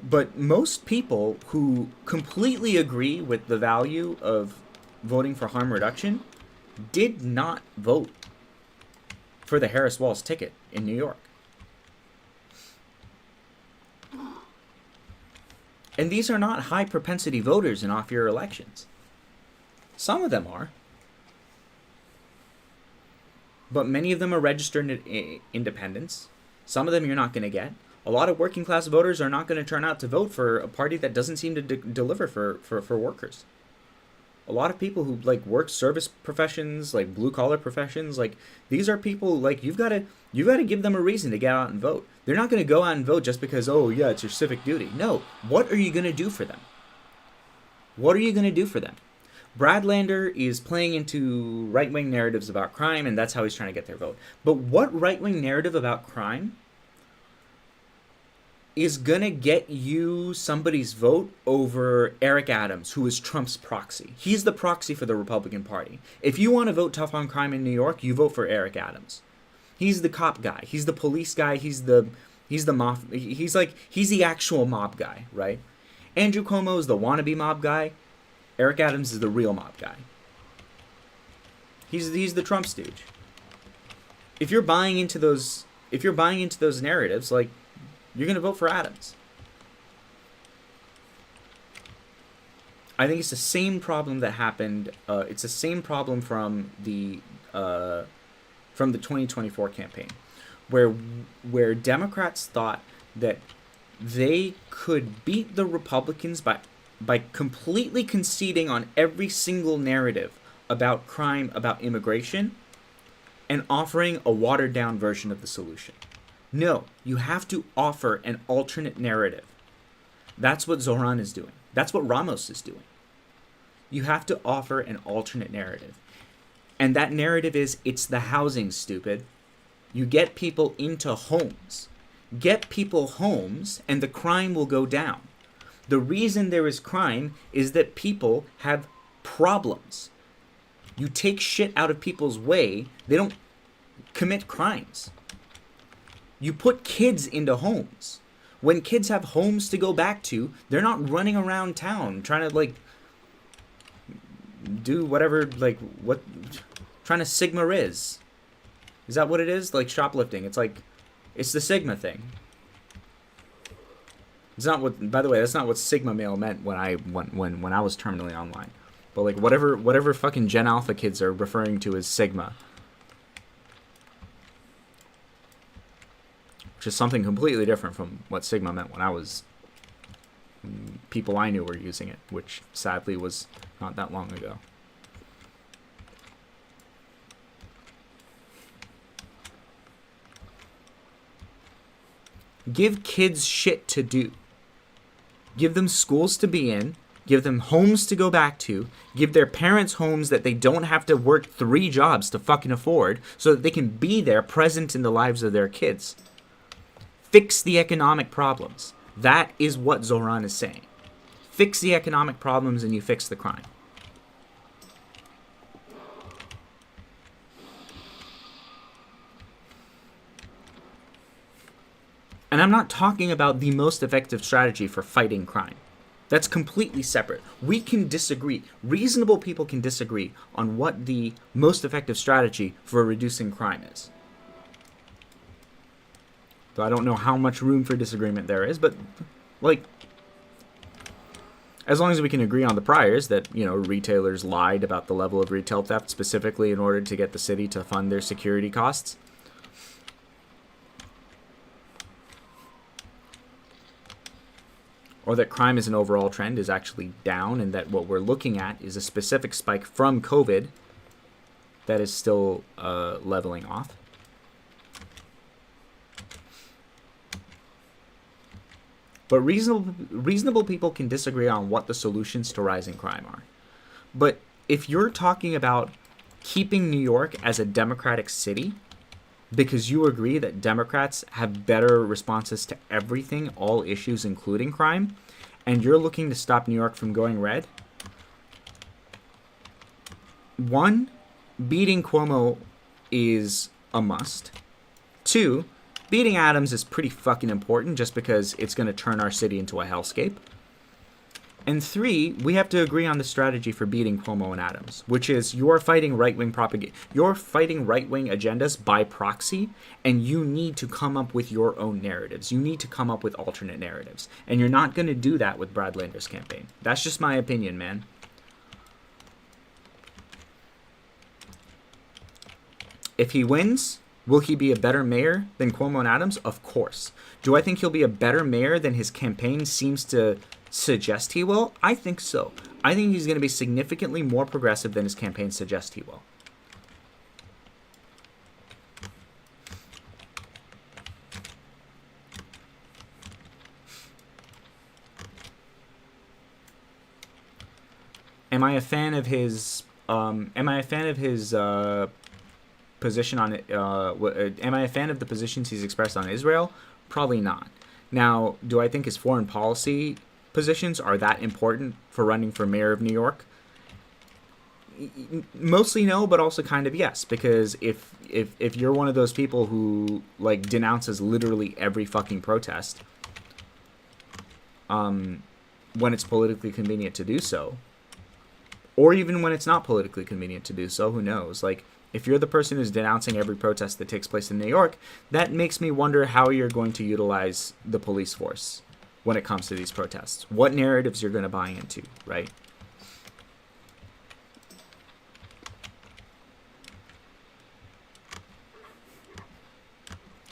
But most people who completely agree with the value of voting for harm reduction did not vote for the Harris Walz ticket in New York. And these are not high propensity voters in off-year elections. Some of them are. But many of them are registered independents. Some of them you're not going to get. A lot of working class voters are not going to turn out to vote for a party that doesn't seem to deliver for workers. A lot of people who work service professions, like blue collar professions, these are people you've got to give them a reason to get out and vote. They're not going to go out and vote just because, oh yeah, it's your civic duty. No, what are you going to do for them? What are you going to do for them? Brad Lander is playing into right-wing narratives about crime, and that's how he's trying to get their vote. But what right-wing narrative about crime is going to get you somebody's vote over Eric Adams, who is Trump's proxy? He's the proxy for the Republican Party. If you want to vote tough on crime in New York, you vote for Eric Adams. He's the cop guy. He's the police guy. He's the mob. He's the actual mob guy, right? Andrew Cuomo is the wannabe mob guy. Eric Adams is the real mob guy. He's the Trump stooge. If you're buying into those narratives, you're going to vote for Adams. I think it's the same problem that happened. It's the same problem from the from the 2024 campaign, where Democrats thought that they could beat the Republicans by completely conceding on every single narrative about crime, about immigration, and offering a watered down version of the solution. No, you have to offer an alternate narrative. That's what Zoran is doing. That's what Ramos is doing. You have to offer an alternate narrative. And that narrative is, it's the housing, stupid. You get people into homes. Get people homes, and the crime will go down. The reason there is crime is that people have problems. You take shit out of people's way, they don't commit crimes. You put kids into homes. When kids have homes to go back to, they're not running around town trying to, like, do whatever, like, what, trying to Sigma Riz. Is that what it is? Like shoplifting. It's like, it's the Sigma thing. It's not what, by the way, that's not what Sigma male meant when I was terminally online. But like whatever fucking Gen Alpha kids are referring to as Sigma. Which is something completely different from what Sigma meant when I was, people I knew were using it, which sadly was not that long ago. Give kids shit to do. Give them schools to be in. Give them homes to go back to. Give their parents homes that they don't have to work 3 jobs to fucking afford, so that they can be there present in the lives of their kids. Fix the economic problems. That is what Zoran is saying. Fix the economic problems and you fix the crime. And I'm not talking about the most effective strategy for fighting crime. That's completely separate. We can disagree. Reasonable people can disagree on what the most effective strategy for reducing crime is. So I don't know how much room for disagreement there is, but, like, as long as we can agree on the priors that, you know, retailers lied about the level of retail theft specifically in order to get the city to fund their security costs. Or that crime as an overall trend is actually down, and that what we're looking at is a specific spike from COVID that is still leveling off. But reasonable people can disagree on what the solutions to rising crime are. But if you're talking about keeping New York as a democratic city, because you agree that Democrats have better responses to everything, all issues, including crime, and you're looking to stop New York from going red, 1, beating Cuomo is a must. 2, beating Adams is pretty fucking important just because it's going to turn our city into a hellscape. And 3, we have to agree on the strategy for beating Cuomo and Adams, which is you're fighting right-wing propaganda. You're fighting right-wing agendas by proxy, and you need to come up with your own narratives. You need to come up with alternate narratives. And you're not going to do that with Brad Lander's campaign. That's just my opinion, man. If he wins, will he be a better mayor than Cuomo and Adams? Of course. Do I think he'll be a better mayor than his campaign seems to suggest he will? I think so. I think he's going to be significantly more progressive than his campaign suggests he will. Am I a fan of his position on it? Am I a fan of the positions he's expressed on Israel? Probably not. Now, do I think his foreign policy positions are that important for running for mayor of New York? Mostly no, but also kind of yes, because if you're one of those people who like denounces literally every fucking protest when it's politically convenient to do so, or even when it's not politically convenient to do so, who knows? Like, if you're the person who's denouncing every protest that takes place in New York, that makes me wonder how you're going to utilize the police force when it comes to these protests. What narratives you're going to buy into, right?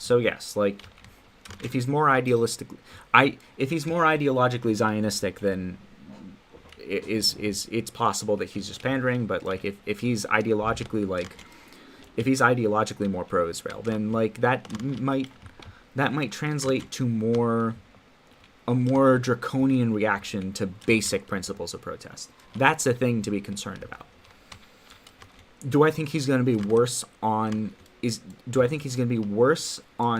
So yes, like if he's more ideologically Zionistic, then it's possible that he's just pandering. But like if he's ideologically more pro-Israel, then like that might translate to a more draconian reaction to basic principles of protest. That's a thing to be concerned about. Do I think he's going to be worse on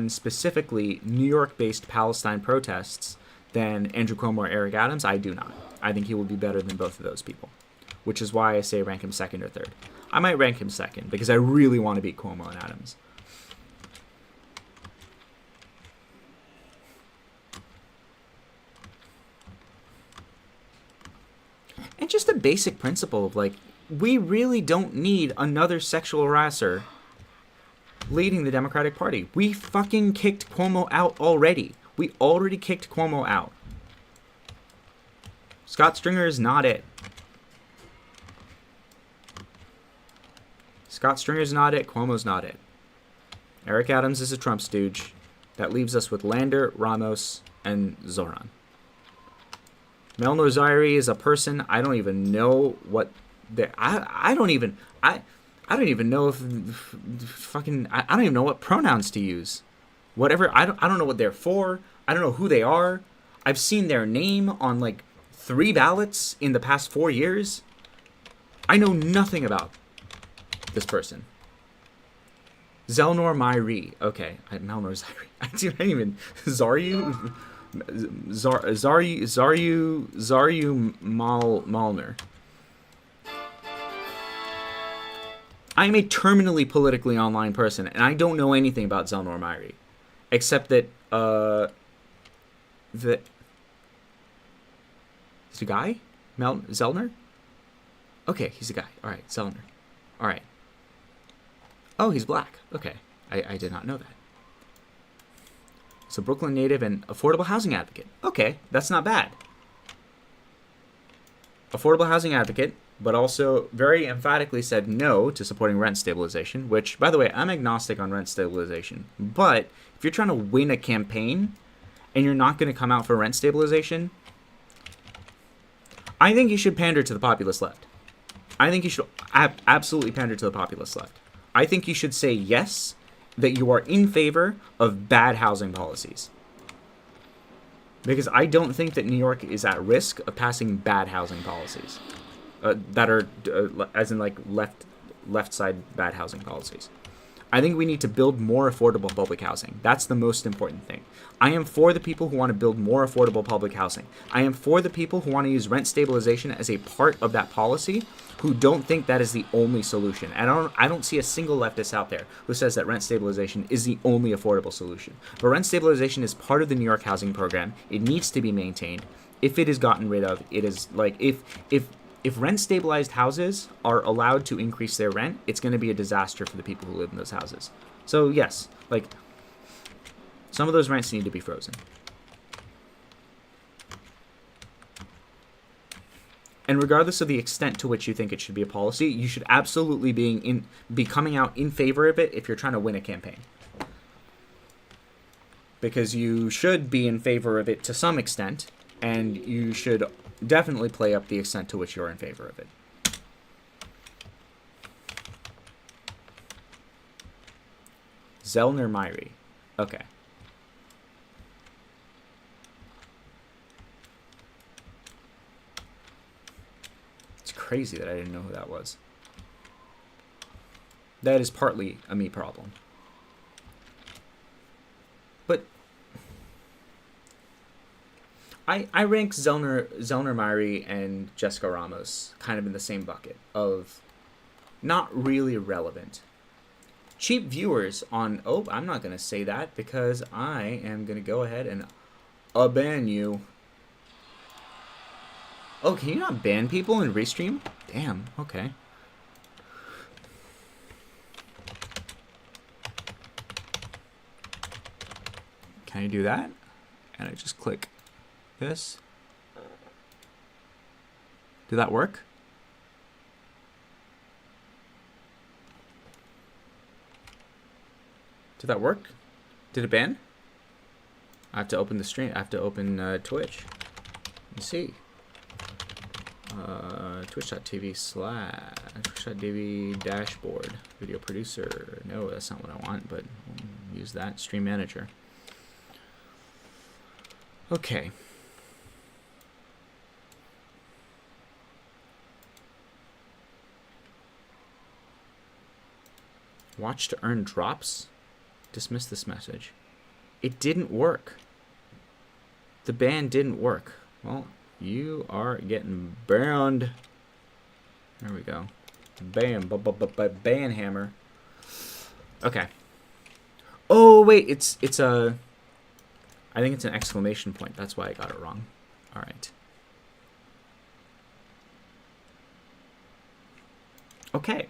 specifically New York-based Palestine protests than Andrew Cuomo or Eric Adams? I do not. I think he will be better than both of those people, which is why I say rank him second or third. I might rank him second because I really want to beat Cuomo and Adams. And just a basic principle of like, we really don't need another sexual harasser leading the Democratic Party. We fucking kicked Cuomo out already. We already kicked Cuomo out. Scott Stringer is not it. Scott Stringer's not it. Cuomo's not it. Eric Adams is a Trump stooge. That leaves us with Lander, Ramos, and Zoran. Mel Nozari is a person. I don't even know what I don't even know if fucking I don't even know what pronouns to use. Whatever, I don't know what they're for. I don't know who they are. I've seen their name on like 3 ballots in the past 4 years. I know nothing about this person. Zelnor Myri. Okay, Melnor Zyri. I didn't even Zaryu Malner. I'm a terminally politically online person, and I don't know anything about Zelnor Myri, except that he's a guy. Zellner. Okay, he's a guy. All right, Zellner. All right. Oh, he's black. Okay, I did not know that. So Brooklyn native and affordable housing advocate. Okay, that's not bad. Affordable housing advocate, but also very emphatically said no to supporting rent stabilization, which, by the way, I'm agnostic on rent stabilization. But if you're trying to win a campaign and you're not going to come out for rent stabilization, I think you should pander to the populist left. I think you should absolutely pander to the populist left. I think you should say yes, that you are in favor of bad housing policies. Because I don't think that New York is at risk of passing bad housing policies that are, as in like left side bad housing policies. I think we need to build more affordable public housing. That's the most important thing. I am for the people who want to build more affordable public housing. I am for the people who want to use rent stabilization as a part of that policy, who don't think that is the only solution. And I don't see a single leftist out there who says that rent stabilization is the only affordable solution. But rent stabilization is part of the New York housing program. It needs to be maintained. If it is gotten rid of, it is like if rent stabilized houses are allowed to increase their rent, it's going to be a disaster for the people who live in those houses. So yes, like some of those rents need to be frozen. And regardless of the extent to which you think it should be a policy, you should absolutely be coming out in favor of it if you're trying to win a campaign. Because you should be in favor of it to some extent, and you should definitely play up the extent to which you're in favor of it. Zelnor Myri. Okay. It's crazy that I didn't know who that was. That is partly a me problem. But I rank Zelnor Myri and Jessica Ramos kind of in the same bucket of not really relevant. Cheap viewers on... Oh, I'm not going to say that because I am going to go ahead and ban you. Oh, can you not ban people in Restream? Damn, okay. Can I do that? And I just click this. Did that work? Did that work? Did it ban? I have to open the stream. I have to open Twitch. Let's see. Twitch.tv slash Twitch.tv dashboard video producer. No, that's not what I want, but we'll use that. Stream manager. Okay. Watch to earn drops? Dismiss this message. It didn't work. The ban didn't work. Well, you are getting banned. There we go. Bam. Ban hammer. Okay. Oh, wait. It's a... I think it's an exclamation point. That's why I got it wrong. All right. Okay.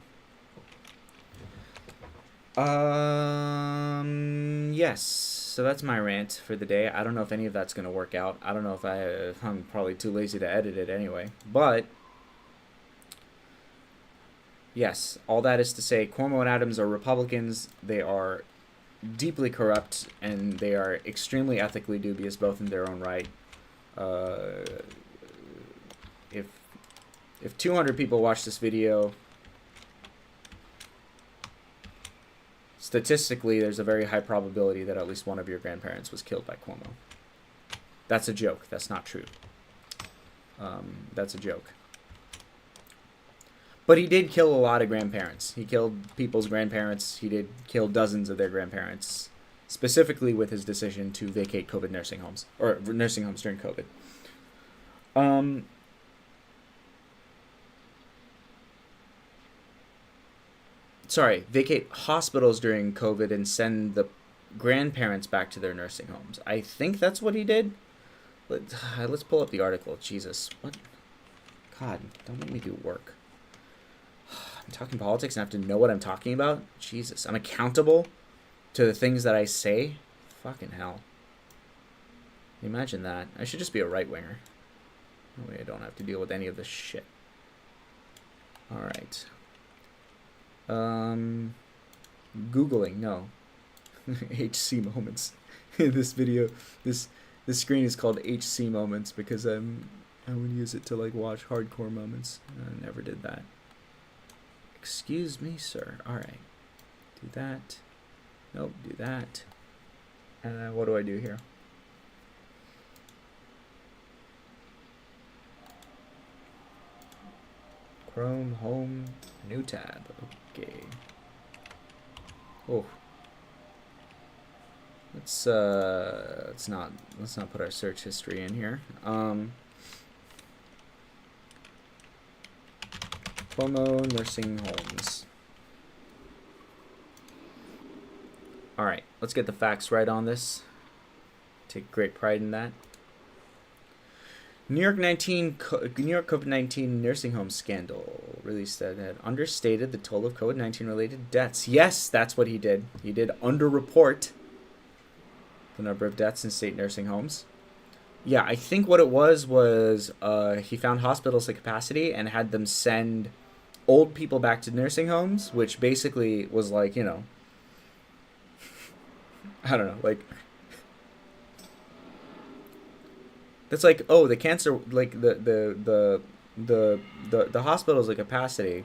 Yes. So that's my rant for the day. I don't know if any of that's going to work out. I don't know if I'm probably too lazy to edit it anyway. But, yes, all that is to say, Cuomo and Adams are Republicans. They are deeply corrupt, and they are extremely ethically dubious, both in their own right. If 200 people watch this video... Statistically, there's a very high probability that at least one of your grandparents was killed by Cuomo. That's a joke. That's not true. That's a joke. But he did kill a lot of grandparents. He killed people's grandparents. He did kill dozens of their grandparents, specifically with his decision to vacate COVID nursing homes, or nursing homes during COVID. Sorry, vacate hospitals during COVID and send the grandparents back to their nursing homes. I think that's what he did. Let's pull up the article. Jesus, what? God, don't make me do work. I'm talking politics and I have to know what I'm talking about? Jesus, I'm accountable to the things that I say? Fucking hell. Imagine that. I should just be a right-winger. That way I don't have to deal with any of this shit. Alright. Googling, no. HC moments. This video, this screen is called HC moments because I would use it to like watch hardcore moments. I never did that. Excuse me, sir. All right, do that. Nope, do that. And what do I do here? Chrome, home, new tab. Okay. Oh. Let's not put our search history in here. Cuomo nursing homes. All right, let's get the facts right on this. Take great pride in that. New York COVID-19 nursing home scandal released that had understated the toll of COVID-19 related deaths. Yes, that's what he did. He did underreport the number of deaths in state nursing homes. Yeah, I think what it was he found hospitals at capacity and had them send old people back to nursing homes, which basically was like, you know, I don't know, like, that's like, oh, the cancer, like the hospital's at capacity.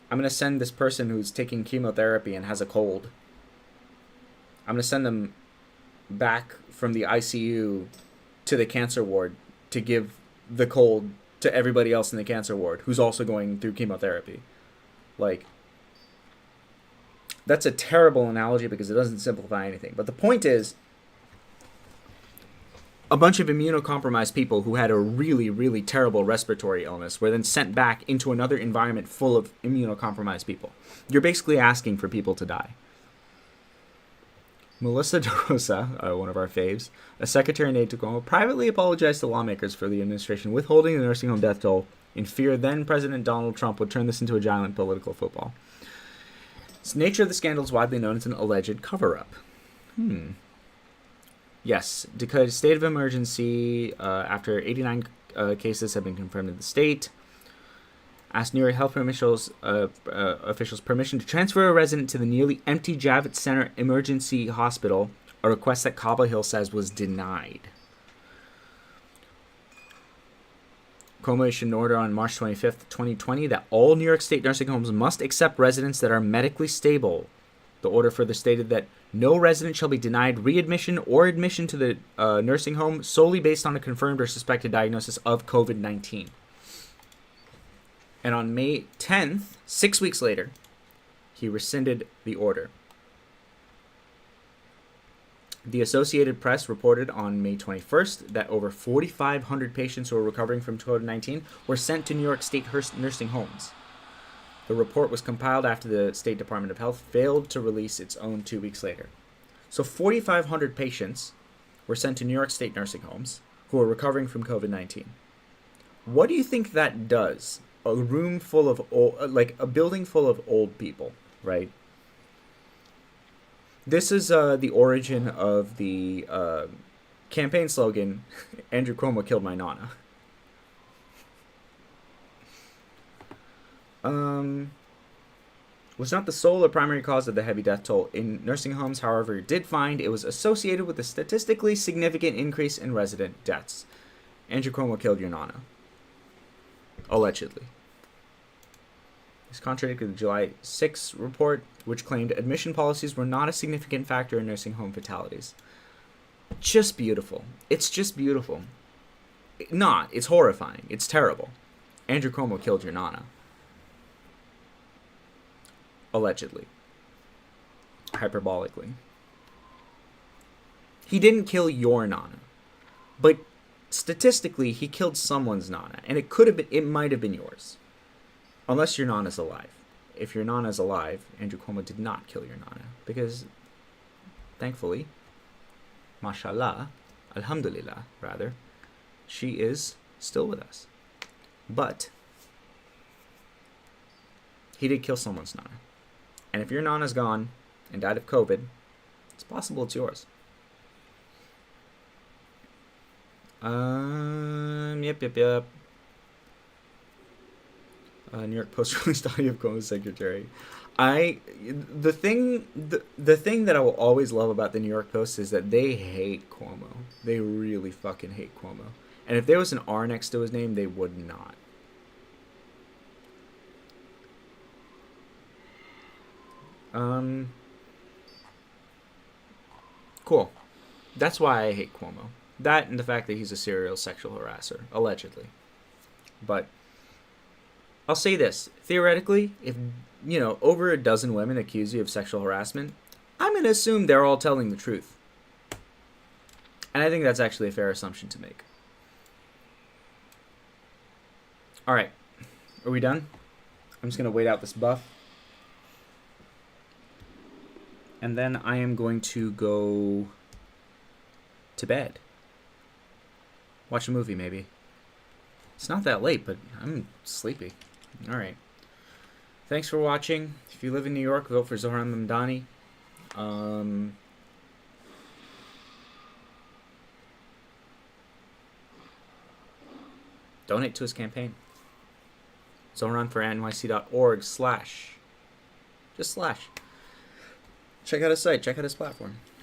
I'm gonna send this person who's taking chemotherapy and has a cold. I'm gonna send them back from the ICU to the cancer ward to give the cold to everybody else in the cancer ward who's also going through chemotherapy. Like, that's a terrible analogy because it doesn't simplify anything. But the point is, a bunch of immunocompromised people who had a really, really terrible respiratory illness were then sent back into another environment full of immunocompromised people. You're basically asking for people to die. Melissa DeRosa, one of our faves, a secretary in aide to Cuomo, privately apologized to lawmakers for the administration withholding the nursing home death toll in fear then-President Donald Trump would turn this into a giant political football. The nature of the scandal is widely known as an alleged cover-up. Yes, because state of emergency after 89 cases have been confirmed in the state. asked New York health officials permission to transfer a resident to the nearly empty Javits Center Emergency Hospital, a request that Cobble Hill says was denied. Cuomo issued an order on March 25th, 2020 that all New York State nursing homes must accept residents that are medically stable. The order further stated that no resident shall be denied readmission or admission to the nursing home solely based on a confirmed or suspected diagnosis of COVID-19. And on May 10th, 6 weeks later, he rescinded the order. The Associated Press reported on May 21st that over 4,500 patients who were recovering from COVID-19 were sent to New York State nursing homes. The report was compiled after the State Department of Health failed to release its own 2 weeks later. So 4,500 patients were sent to New York State nursing homes who were recovering from COVID-19. What do you think that does? A room full of a building full of old people, right? This is the origin of the campaign slogan, Andrew Cuomo killed my nana. Was not the sole or primary cause of the heavy death toll in nursing homes. However, it did find it was associated with a statistically significant increase in resident deaths. Andrew Cuomo killed your nana. Allegedly. This contradicted the July 6 report, which claimed admission policies were not a significant factor in nursing home fatalities. Just beautiful. It's just beautiful. It's horrifying. It's terrible. Andrew Cuomo killed your nana. Allegedly. Hyperbolically. He didn't kill your nana. But statistically, he killed someone's nana. And it might have been yours. Unless your nana's alive. If your nana's alive, Andrew Cuomo did not kill your nana. Because, thankfully, mashallah, alhamdulillah, rather, she is still with us. But he did kill someone's nana. And if your nana's gone and died of COVID, it's possible it's yours. Yep. New York Post released audio of Cuomo's secretary. The thing that I will always love about the New York Post is that they hate Cuomo. They really fucking hate Cuomo. And if there was an R next to his name, they would not. Cool. That's why I hate Cuomo. That and the fact that he's a serial sexual harasser, allegedly. But I'll say this. Theoretically, if, over a dozen women accuse you of sexual harassment, I'm going to assume they're all telling the truth. And I think that's actually a fair assumption to make. Alright. Are we done? I'm just going to wait out this buff. And then I am going to go to bed. Watch a movie, maybe. It's not that late, but I'm sleepy. Alright. Thanks for watching. If you live in New York, vote for Zohran Mamdani. Donate to his campaign. ZohranForNYC.org/ Just / Check out his site. Check out his platform.